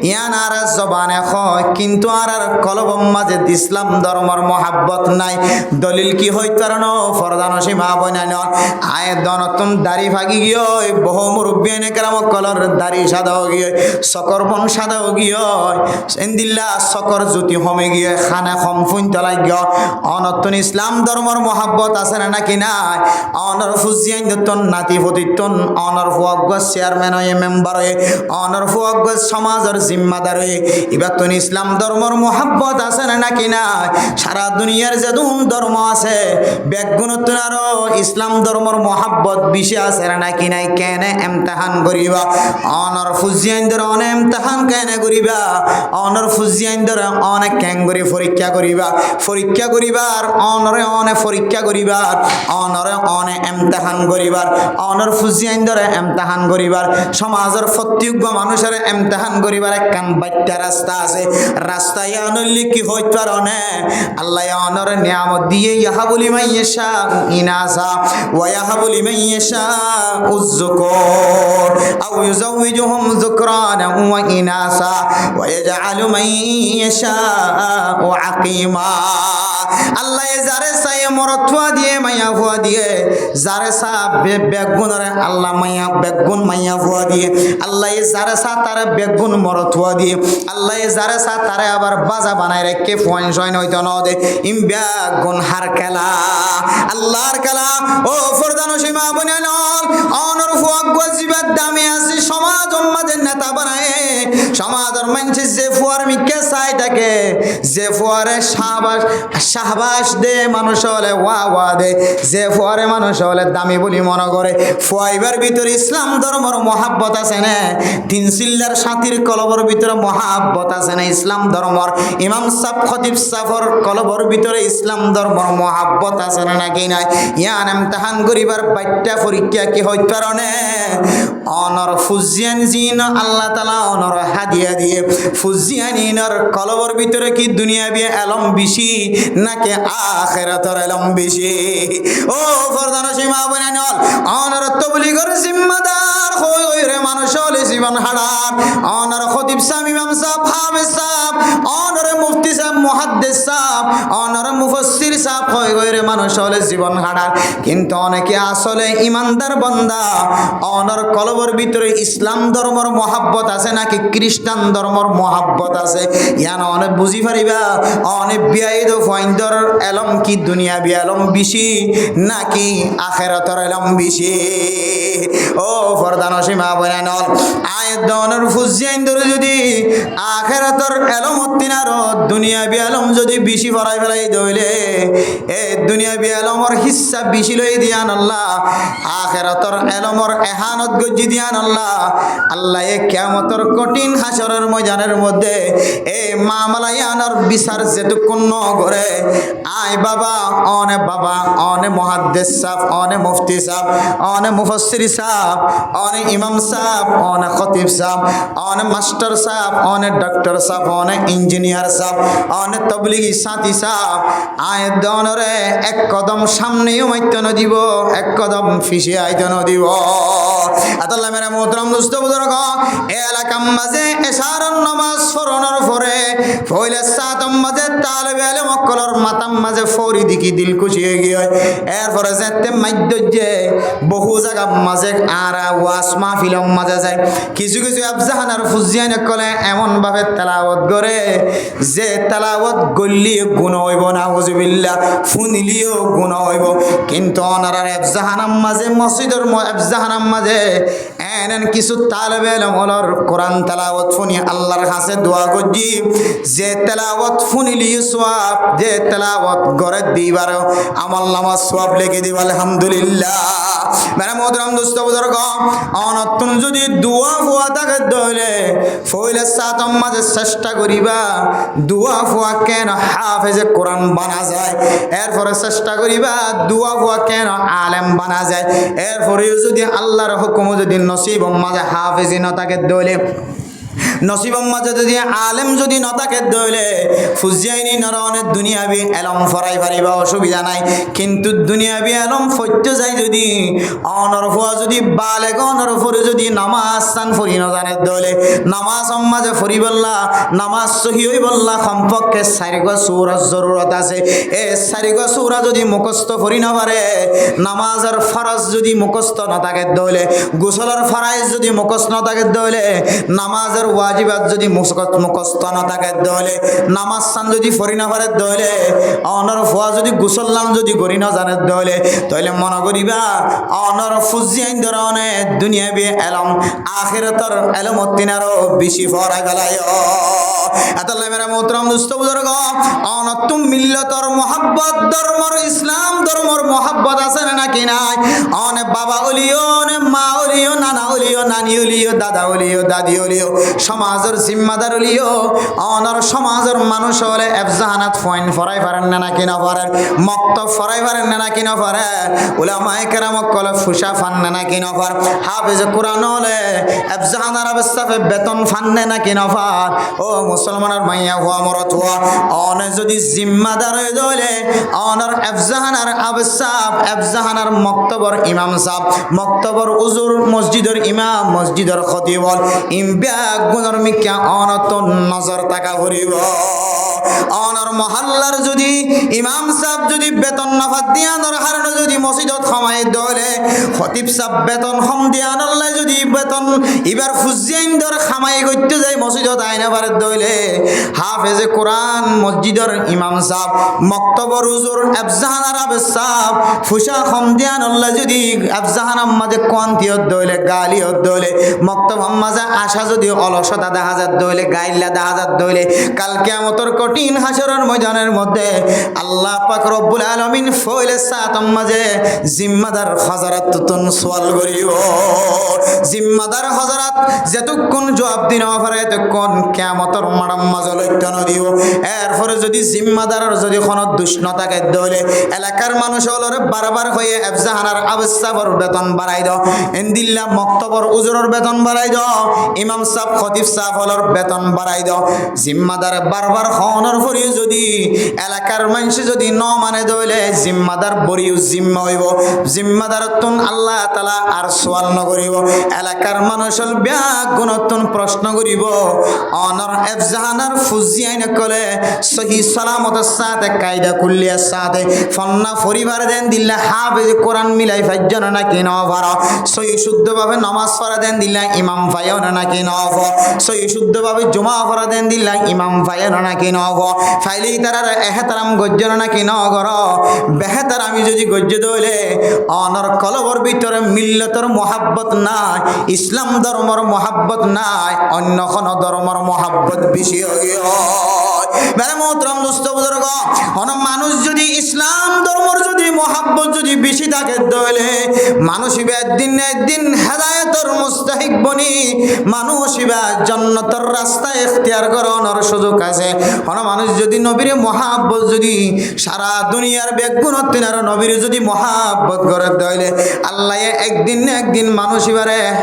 ইয়ান আর জবানে হয় কিন্তু আর কলবম মাঝে ইসলাম ধর্মর মোহাব্বত নাই দলিল কি হইতে আর ফরদান সীমা বনান আয় দনতুন দাড়ি ভাগি গিয়ে বহু মুরব্বী কেরাম কলর দাড়ি সাদা গিয়ে সকর বন সাদা গিয়ে ইনদিল্লা সকর জ্যোতি হমে গিয়ে খানা কম ফুন তলাই গিয়ে অনতুন ইসলাম ধর্মর মোহাব্বত আছে না নাকি নাই অনর ফুজিয়ান দতন নাতি ফতিতন অনর ফুয়াগ চেয়ারম্যান হয়ে মেম্বার হয়ে অনর ফুয়াগ সমাজের জিম্মাদার হয়ে এবার তো ইসলাম ধর্মর মোহাব্বত আছে না নাকি নাই সারা দুনিয়ার যেদুন ধর্ম আছে ব্যাগুণতন আরো ইসলাম ধর্মর মোহাব্বত বেশি আছে না নাকি নাই কেন এমতাহান করিবা অনর ফুজিয়ান ধর অনে এমতাহান কেন করিবা অনর ফুজিয়ান ধর অনেক ক্যাঙ্গরি পরীক্ষা করিবার অনরে অনে পরীক্ষা করিবার অনরে অনে এমতাহান করিবার অনর ফুজিয়ান ধরে এমতাহান করিবার সমাজের প্রত্যেক মানুষের এমতাহান করিবার একখান বাচ্চা রাস্তা আছে রাস্তায় অনলি কি হইতে পারে আল্লাহ অনর নিয়ামত দিয়ে ইয়াহাবুলি মাইয়াশা ইনাসা ওয়া ইয়াহাবুলি মাইয়াশা উযকুর আও ইউযাওয়িজুহুম যুকরানা ওয়া ইনাসা ওয়া ইয়াজআলু মাইয়াশাউ আকিমা আল্লাহ যারে চাই মরথুয়া দিয়ে মাইয়া ফুয়া দিয়ে যারে চা বেগুনরে আল্লাহ মাইয়া বেগুন মাইয়া ফুয়া দিয়ে আল্লাহ যারে চা তারে বেগুন মরথুয়া দিয়ে আল্লাহ যারে চা তারে আবার বাজা বানাই রেখে ফোন সয়ন হইতো ন দে ইম বেগুন হার খেলা আল্লাহর খেলা ও ফরদান সীমা বনান অনর ফুয়া গজিবার দামে আছে সমাজ মাঝে নেতা বানায় সমাজের মানুষ যে ফুয়ার মিকে চাই থাকে যে ফুয়ারে শাহবাস দে মানুষ হলে ওয়া দে যে ফুয়ারে মানুষ হলে দামি বলি মনে করে ফুয়াইবার ভিতরে ইসলাম ধর্মর মহাব্বত আছে না তিন সিল্লার সাথীর কলবর ভিতরে মহাব্বত আছে না ইসলাম ধর্মর ইমাম সাহ খতিব সাফর কলবর ভিতরে ইসলাম ধর্মর মহাব্বত আছে না নাকি নাই ইয়ান এমতাহান করিবার বাচ্চা পরীক্ষা কি হইতে পারে অনর ফুজিয়ান জিন আল্লাহ তাআলা অনর হাদিয়া দিয়ে ফুজিয়ানিনর কলবর ভিতরে কি দুনিয়া বিয়ে এলম বেশি নাকি আখিরাতের এলম বেশি ও ফরদান সীমা বনান অনর তবলিগের জিম্মাদার হই রে মানুষ হলে জীবন হারাম অনর খতিব সাহেব ইমাম সাহেব হাফেজ সাহেব অনর মুফতি সাহেব মুহাদ্দিস সাহেব অনর মুফাসসির সাপ হয়ে গইরে মানুষ হলে জীবন হারার, কিন্তু অনেকে আসলে ইমানদার বান্দা। অনর কলবর ভিতরে ইসলাম ধর্মর মহাব্বত আছে নাকি খ্রিস্টান ধর্মর মহাব্বত আছে, ইয়ান অনেক বুঝি পারিবা। অনেক বিয়াইদ ফাইন্দর এলম কি দুনিয়া বি এলম বেশি নাকি আখেরাতর এলম বেশি। ও ফরদান সীমা বলেন আয়াত দনের ফুজিয়াইন্দর যদি আখেরাতর এলম হতিনার দুনিয়া বি এলম যদি বেশি ফরাই ফেলাই দইলে এ দুনিয়া বি এলমর হিস্সা বেশি লই দিয়ান আল্লাহ, আখেরাতর এলমর এহানত গজ্জি দিয়ান আল্লাহ। আল্লাহ এ কিয়ামতর কঠিন হাসরের ময়দানের মধ্যে এ মামলায়ানর বিচার যেটুকুন ন করে আয় বাবা অনে মুহাদ্দিস সাহেব, অনে মুফতি সাহেব, অনে মুফাসসির সাহেব, অনে ইমাম সাহেব, অনে খতিব সাহেব, অনে মাস্টার সাহেব, অনে ডক্টর সাহেব, অনে ইঞ্জিনিয়ার সাহেব, অনে তবলিগি সাথী সাহেব আয় দনরে এক কদম সামনেও মাইতে ন দিব, এক কদম ফিসে আইতে ন দিব। আতাল্লাহ মেরা মোহতরম দোস্ত বুজুর্গ, এলাকার মাঝে এশারার নামাজ ফরনের পরে ফইলে সাতম মাঝে তালেবে আলেম মক্কলর মাতাম মাঝে ফৌরি দিকি দিল খুশি হয়ে গিয়ে এরপরে যেতে মাইদ্যে বহু জায়গা মাঝে আর ওয়াস মাহফিলম মাঝে যায়। কিছু কিছু আফজাহানার ফুজিয়ান কলে এমনভাবে তেলাওয়াত করে যে তেলাওয়াত গল্লিও গুণ হইব না, হুজুবিল্লাহ ফুনিলিও গুণ হইব, কিন্তু অনারার আফজাহানাম মাঝে মসজিদের আফজাহানাম মাঝে এনেন কিছু তালেবে আলেম হলর কোরআন তেলাওয়াত ফুনি আল্লাহর কাছে দোয়া করছি যে তেলাওয়াত ফুনিলি সোয়াব, যে তেলাওয়াত গড়ে দিবার আমল নামাজ সোয়াব লেগে দিব আলহামদুলিল্লাহ। মেরা মোহতরম দোস্ত বুজুর্গ, অনতুন যদি দোয়া ফুয়া থাকে দইলে ফইলে সাতম মাঝে চেষ্টা করিবা দোয়া ফুয়া কেন হাফেজে কোরআন বানা যায়, এরপরে চেষ্টা করিবা দোয়া ফুয়া কেন আলেম বানা যায়। এরপরেও যদি আল্লাহর হুকুম যদি নসিব মাঝে হাফেজি না থাকে দইলে, নসিবম মাঝে যদি আলেম যদি নতাকে দইলে ফুজিয়াইনি নরনের দুনিয়াবি এলম ফরাই পারিবা অসুবিধা নাই, কিন্তু দুনিয়াবি এলম ফৈত্য যায় যদি অনর ফুয়া যদি বালেগ অনর ফরে যদি নামাজ চান ফরি নজানে দইলে নামাজ মাঝে ফরি বললা নামাজ সহি হই বললা সম্পর্কে চারিগা সূরার জরুরত আছে। এ চারিগা সূরা যদি মুখস্থ ফরি না পারে, নামাজের ফরজ যদি মুখস্থ না থাকে দইলে, গোসলের ফরাইজ যদি মুখস্থ না থাকে দইলে, নামাজের ওয়াজিবাত যদি মুখস্থ না থাকে দইলে, নামাজ সান যদি ফরি না পারে দইলে, অনর ফুয়া যদি গোসল্লাম যদি গরি না জানে দইলে, তাইলে মনে করিবা অনর ফুজিয়াইন ধরনে দুনিয়াবি এলম আখিরাতর এলম তিনারও বেশি ফরা গলায়। আতাল্লাহ মেরা মোহতরম দোস্ত বুজুর্গ, অনতুম মিল্লতর মোহাব্বত ধর্মর ইসলাম ধর্মর মোহাব্বত আছে নাকি নাই? অনে বাবা ওলিও, অনে মা ওলিও, নানা ওলিও, নানি ওলিও, দাদা ওলিও, দাদি ওলিও, সমাজের জিম্মাদার ওলিও, অনর সমাজের মানুষ হলে এফজাহানাত ফয়েন ফরাই পারেন না নাকি না পারেন, মক্তব ফরাই পারেন না নাকি না পারেন, উলামায়ে কেরাম কলে ফুসা ফান না নাকি না পার, হাফেজ কোরআন হলে এফজাহানার অবস্থাতে বেতন ফান না নাকি না পার। ও মুসলমানের মাইয়া হওয়া মরত হওয়া অনে যদি জিম্মাদার হয়ে দইলে অনর এফজাহানার আবসাব, এফজাহানার মক্তবর ইমাম সাহেব, মক্তবর উজুর, মসজিদের ইমাম, মসজিদের খতিব ইমব্যাগ গুণর মিক্যা অনতন নজর তাকা ভরিব। অনর মহল্লার যদি ইমাম সাহেব যদি বেতন নাফাত দিয়ানোর হারণে যদি মসজিদত খামাই দলে, খতিব সাহেব বেতন হম দিয়ানোর যদি বেতন এবার ফুজিয়াইন ধর খামাই করতে যায় মসজিদত আইনা পারে দলে, হাফেজে কোরআন মসজিদের ইমাম সাহেব, মক্তবর হুজুর এফজাহানার আবেদ সাহেব ফুসা হম দিয়ানোর যদি এফজাহানার মাঝে কোয়ান্তিয়ত দলে, গালিয়ত দলে, মক্তব মাঝে আশা যদি অলসতা দেখা যায় দলে, গাইল্লা দেখা যায় দলে, কাল কিয়ামতের কঠিন হাসরের ময়দানের মধ্যে আল্লাহ পাক রব্বুল আলামিন ফইলে সাতম মাঝে জিম্মাদার হযরত তুন সওয়াল করিব। জিম্মাদার হযরত যেতক্ষণ জবাব দিন পারে ততক্ষণ কিয়ামতের মারাম মাঝে লইতে নদিও। এরপরে যদি জিম্মাদারের যদি কোনো দুষ না থাকে দলে এলাকার মানুষ হলরে বারবার হয়ে এফজাহানার আবসাবর বেতন বাড়াই দাও, ইনদিল্লাহ মক্তবর উজুরের বেতন বাড়াই দাও, ইমাম সাহেব খতিব সাহেব হলর বেতন বাড়াই দাও। জিম্মাদার বারবার হওয়ার পরে যদি যদি এলাকার মানুষ যদি ন মানে দইলে জিম্মাদার বরিও জিম্মা হইব জিম্মাদার তুন আল্লাহ তাআলা আর সওয়াল নকরিব এলাকার মানুষ হল ব্যাগ গুণতুন প্রশ্ন করিব অনর এফজাহানার ফুজিয়াইন কলে সহি সালামতের সাথে কায়দা কুল্লিয়ার সাথে ফন্না পরিবার দেন দিল্লা হাফেজ কোরআন মিলাই ফাজ্জন নাকি নভার সহি শুদ্ধভাবে নামাজ পড়া দেন দিল্লা ইমাম ফায়ন নাকি নভ সহি শুদ্ধভাবে জুমা পড়া দেন দিল্লা ইমাম ফায়ন নাকি নভ ফাইলি তারার এহতারাম গজ্জন নাকি নগর বেহতার আমি যদি গজ্জ দইলে অনর কলবর ভিতরে মিল্লতর মহাব্বত নাই ইসলাম ধর্মর মহাব্বত নাই অন্য কোন ধর্মর মহাব্বত বেশি হয়ে মেরে মোহতরম দোস্ত বুজুর্গ কোন মানুষ যদি ইসলাম ধর্মর যদি মহাব্বত যদি বেশি থাকে দইলে মানুষ একদিন হেদায়েতর মুস্তাহিক বনি মানুষ জান্নাতের রাস্তা ইখতিয়ার করার সুযোগ আছে কোন মানুষ যদি নবীর মহাব্বত যদি সারা দুনিয়ার বেগুনত তিনার নবীর যদি মহাব্বত করে দইলে আল্লাহ একদিন মানুষ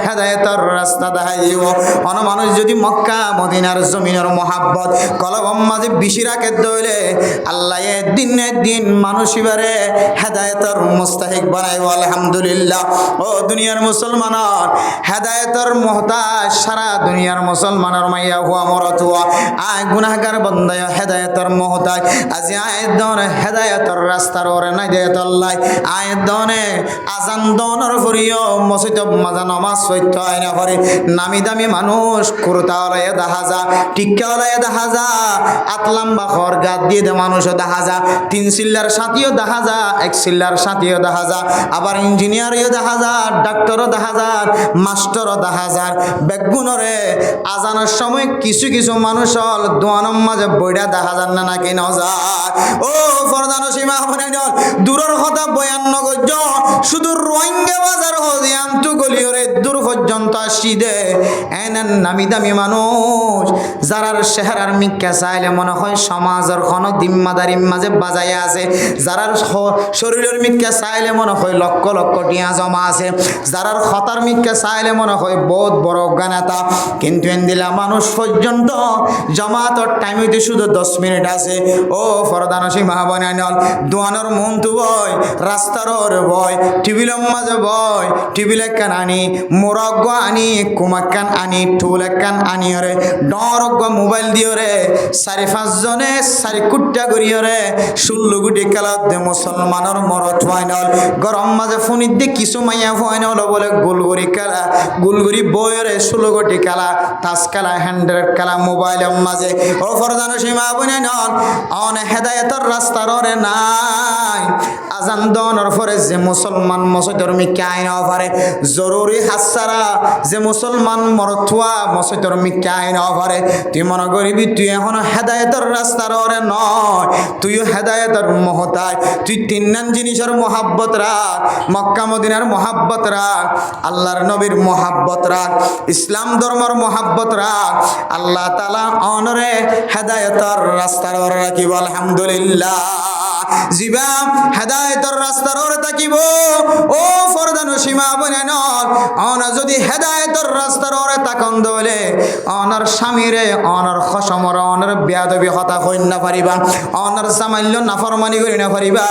হেদায়েতর রাস্তা দেখাই দিব কোন মানুষ যদি মক্কা মদিনার জমিনের মহাব্বত কলবম মাঝে বেশি রাখে দইলে আল্লাহ একদিন মানুষ হেদায়েতর মুস্তাহিক বানাইব আলহামদুলিল্লাহ ও দুনিয়ার মুসলমানের হেদায়েতর মুহতাজ সারা দুনিয়ার মুসলমানের মাইয়া হুয়া মরত হুয়া আয় গুনাহগার বন্দায় হেদায়েতর মুহতাজ আজি আয় দন হেদায়েতর রাস্তার ওরে নাই দেয়তল্লাই আয় দনে আজান দনর ফরিও মসজিদ মাজা নামাজ সত্য হয় না করে নামি দামি মানুষ কুরতাওয়ালায় দেখা যা টিক্কাওয়ালায় দেখা যা আতলাম্বা ঘর গাদ দিয়ে দে মানুষও দেখা যা 3 সিল্লার সাথীও দেখা যা 1 সিল্লার সাথীও দেখা যা আবার ইঞ্জিনিয়ারও দেখা যা ডাক্তারও দেখা যা মাস্টারও দেখা যা বেগুনরে আজানের সময় কিছু মানুষ হল দোয়ানোর মাঝে বইটা দেখা যান না নাকি নজা ও ফরদান সীমা বনাই দূরের কথা বয়ান নগজ শুধু রোহিঙ্গা বাজার হয়ে আন্তু গলিয়রে দূর পর্যন্ত আসি দে এনার নামি দামি মানুষ যারার চেহারার মিক্কা চাইলে মনে হয় সমাজের কোন দিম্মাদারির মাঝে বাজায় আছে যারার শরীরের মিক্কা চাইলে মনে হয় লক্ষ লক্ষ টিয়া জমা আছে যারার খতার মিক্কা চাইলে মনে হয় বহুত বড় জ্ঞানেতা কিন্তু এনদিলা মানুষ পর্যন্ত জমাতর টাইম হইতে শুধু 10 মিনিট আছে ও ফরদানসী মহাবনায়নল দোয়ানোর মন তু বয় রাস্তার বয় টিভিলের মাঝে বয় টিভিল একখান আনি মোরগ আনি কুমাক্কান আনি টুল একখান আনি রে ডরগ মোবাইল দিও রে 4-5 জনে 4 কুট্টা করিও রে 16 গুটি খেলাত দে মুসলমানের মরত ফাইনাল গরম মাঝে ফোনিত দিয়ে কিছু মাইয়া ফাইনাল বলে গোলগরি খেলা গোলগরি বয়রে 16 গুটি খেলা তাস খেলা হ্যান্ড্রেড খেলা মোবাইলের মাঝে ও ফরদান সীমা বনে নন অন হেদায়েতর রাস্তার রে নাই আজান দনর পরে যে মুসলমান মসজিদের মিক্কা আইন পারে জরুরি হাসারা যে মুসলমান মরথুয়া মসজিদের মিক্কা আইন পারে তুই মনে করিবি তুই এখন হেদায়েতর রাস্তার রে নয় তুইও হেদায়েতর মহতাজ তুই 3 জিনিসের মহাব্বত রাখ মক্কা মদিনার মহাব্বত রাখ আল্লাহর নবীর মহাব্বত রাখ ইসলাম ধর্মের মহাব্বত রাখ আল্লাহ তাআলা অনরে হেদায়েতর রাস্তার রে রাখিব আলহামদুলিল্লাহ জিবা হেদায়েতর রাস্তার ওরে তাকিব ও ফরদান সীমা বনেন অন যদি হেদায়েতর রাস্তার ওরে তাকন দলে অনর স্বামীরে অনর খসমর অনর বেয়াদবি হতা হইন না পারিবা অনর জামাইল্য নাফরমানি করি না পারিবা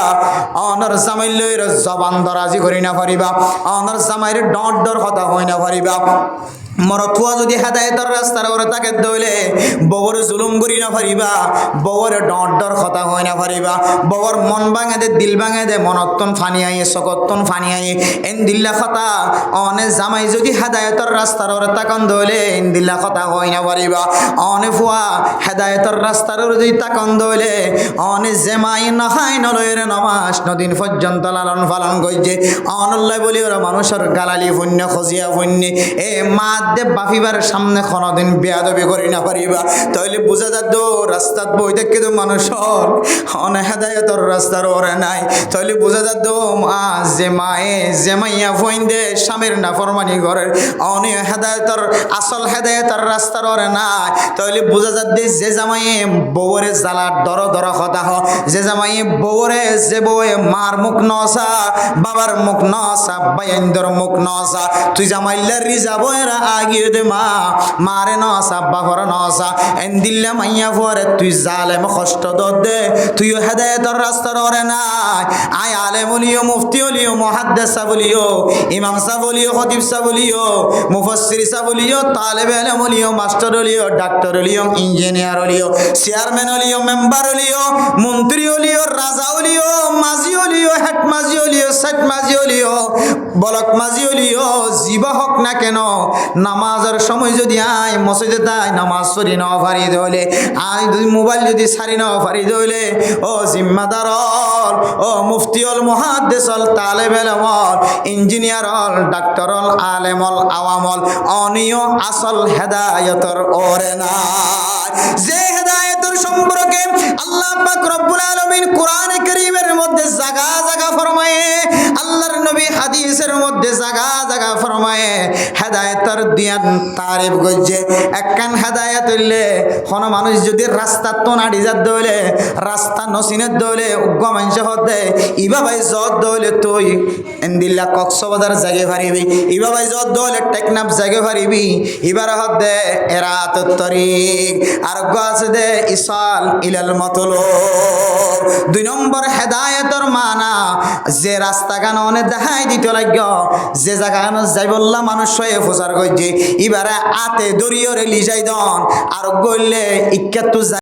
অনর জামাইল্যের জবান দরাজি করি না পারিবা অনর জামাইরে ডর হতা হই না পারিবা মরথুয়া যদি হেদায়েতর রাস্তার ওরে তাকে দইলে ববর জুলুম করি না পারিবা ববর ডর কথা হয় না পারিবা ববর মন ভাঙে দে দিল ভাঙে দে মনত্তন ফানি আইয়ে সকত্তন ফানি আইয়ে এন দিল্লা কথা অনে জামাই যদি হেদায়েতর রাস্তার ওরে তাকন দইলে এন দিল্লা কথা হয় না পারিবা অনে ফুয়া হেদায়েতর রাস্তার ওরে যদি তাকন দইলে অনে জেমাই নখাই নলয়ের নমাস নদিন পর্যন্ত লালন পালন কইছে অনল্লাই বলি ওরা মানুষের গালালি পুণ্য খজিয়া পুণ্য এ মা দেব বাফিবার সামনে কোনদিন বেয়াদবি করি না পারিবা তাইলে বুঝা যাত রাস্তাত বই দেখে তো মানুষ অনে হেদায়েতর রাস্তার ওরে নাই তাইলে বুঝা যাত মা যে মায়ে যে মাইয়া ফইন দে স্বামীর নাফরমানি করে অনে হেদায়েতর আসল হেদায়েতর রাস্তার ওরে নাই তাইলে বুঝা যাত যে জামাইয়ে বউরে জ্বালা দর কথা হ যে জামাইয়ে বউরে যে বউয়ে মার মুখ নসা বাবার মুখ নসা বাইন্দর মুখ নসা তুই জামাইল্লার রিজা বইরা গিয়ে দে মা মারে নসা বাহর নসা এন দিল্লা মাইয়া পরে তুই জালেম কষ্ট দে তুইও হেদায়েতর রাস্তা রে নাই আয় আলেম বলিও মুফতি বলিও মুহাদ্দিস বলিও ইমাম সাহেব বলিও খতিব সাহেব বলিও মুফাসসির সাহেব বলিও তালেব ইলম বলিও মাস্টার বলিও ডাক্তার বলিও ইঞ্জিনিয়ার বলিও চেয়ারম্যান বলিও মেম্বার বলিও মন্ত্রী বলিও রাজা বলিও মাঝি বলিও হেড মাঝি বলিও সেট মাঝি বলিও বলক মাঝি বলিও জিবা হক না কেন নামাজের সময় যদি আয় মসজিদে তাই নামাজ পড়ি না পারি দলে আই যদি মোবাইল যদি সারি না পারি দলে ও জিম্মাদার ও মুফতি হল মুহাদ্দিস হল তালেব ইলম হল ইঞ্জিনিয়ার হল ডাক্তার হল আলেম হল আওয়াম হল অনিয় আসল হেদায়েতর ওরে না যে হেদায়েতের সম্পর্কে আল্লাহ পাক রব্বুল আলামিন কোরআনে কারীমের মধ্যে জায়গা জায়গা ফরমায়ে আল্লাহর নবী হাদিসের মধ্যে জায়গা জায়গা ফরমায়ে হেদায়েতের দিয়ান তারিফ গজ্জে একখান হেদায়েত হইলে কোন মানুষ যদি রাস্তা তো নাড়ি যাত দইলে রাস্তা নসিনের দইলে উগ্র মানুষ হতে ইবা ভাই জত দইলে তুই এন্দিল্লা কক্সবাজার জাগে পারিবি ইবা ভাই জত দইলে টেকনাফ জাগে পারিবি ইবার হতে এরাত তরিক আর গাছ দে ইসাল ইলাল মতলব দুই নম্বর হেদায়েতের মানা যে রাস্তা গান অনেক দেখাই দিতে লাগ যে জায়গা যাই বললাম মানুষ হয়ে প্রচার করছে এবারে আতে দরিয়রে লিজাই দন আর গইলে ইক্কাতু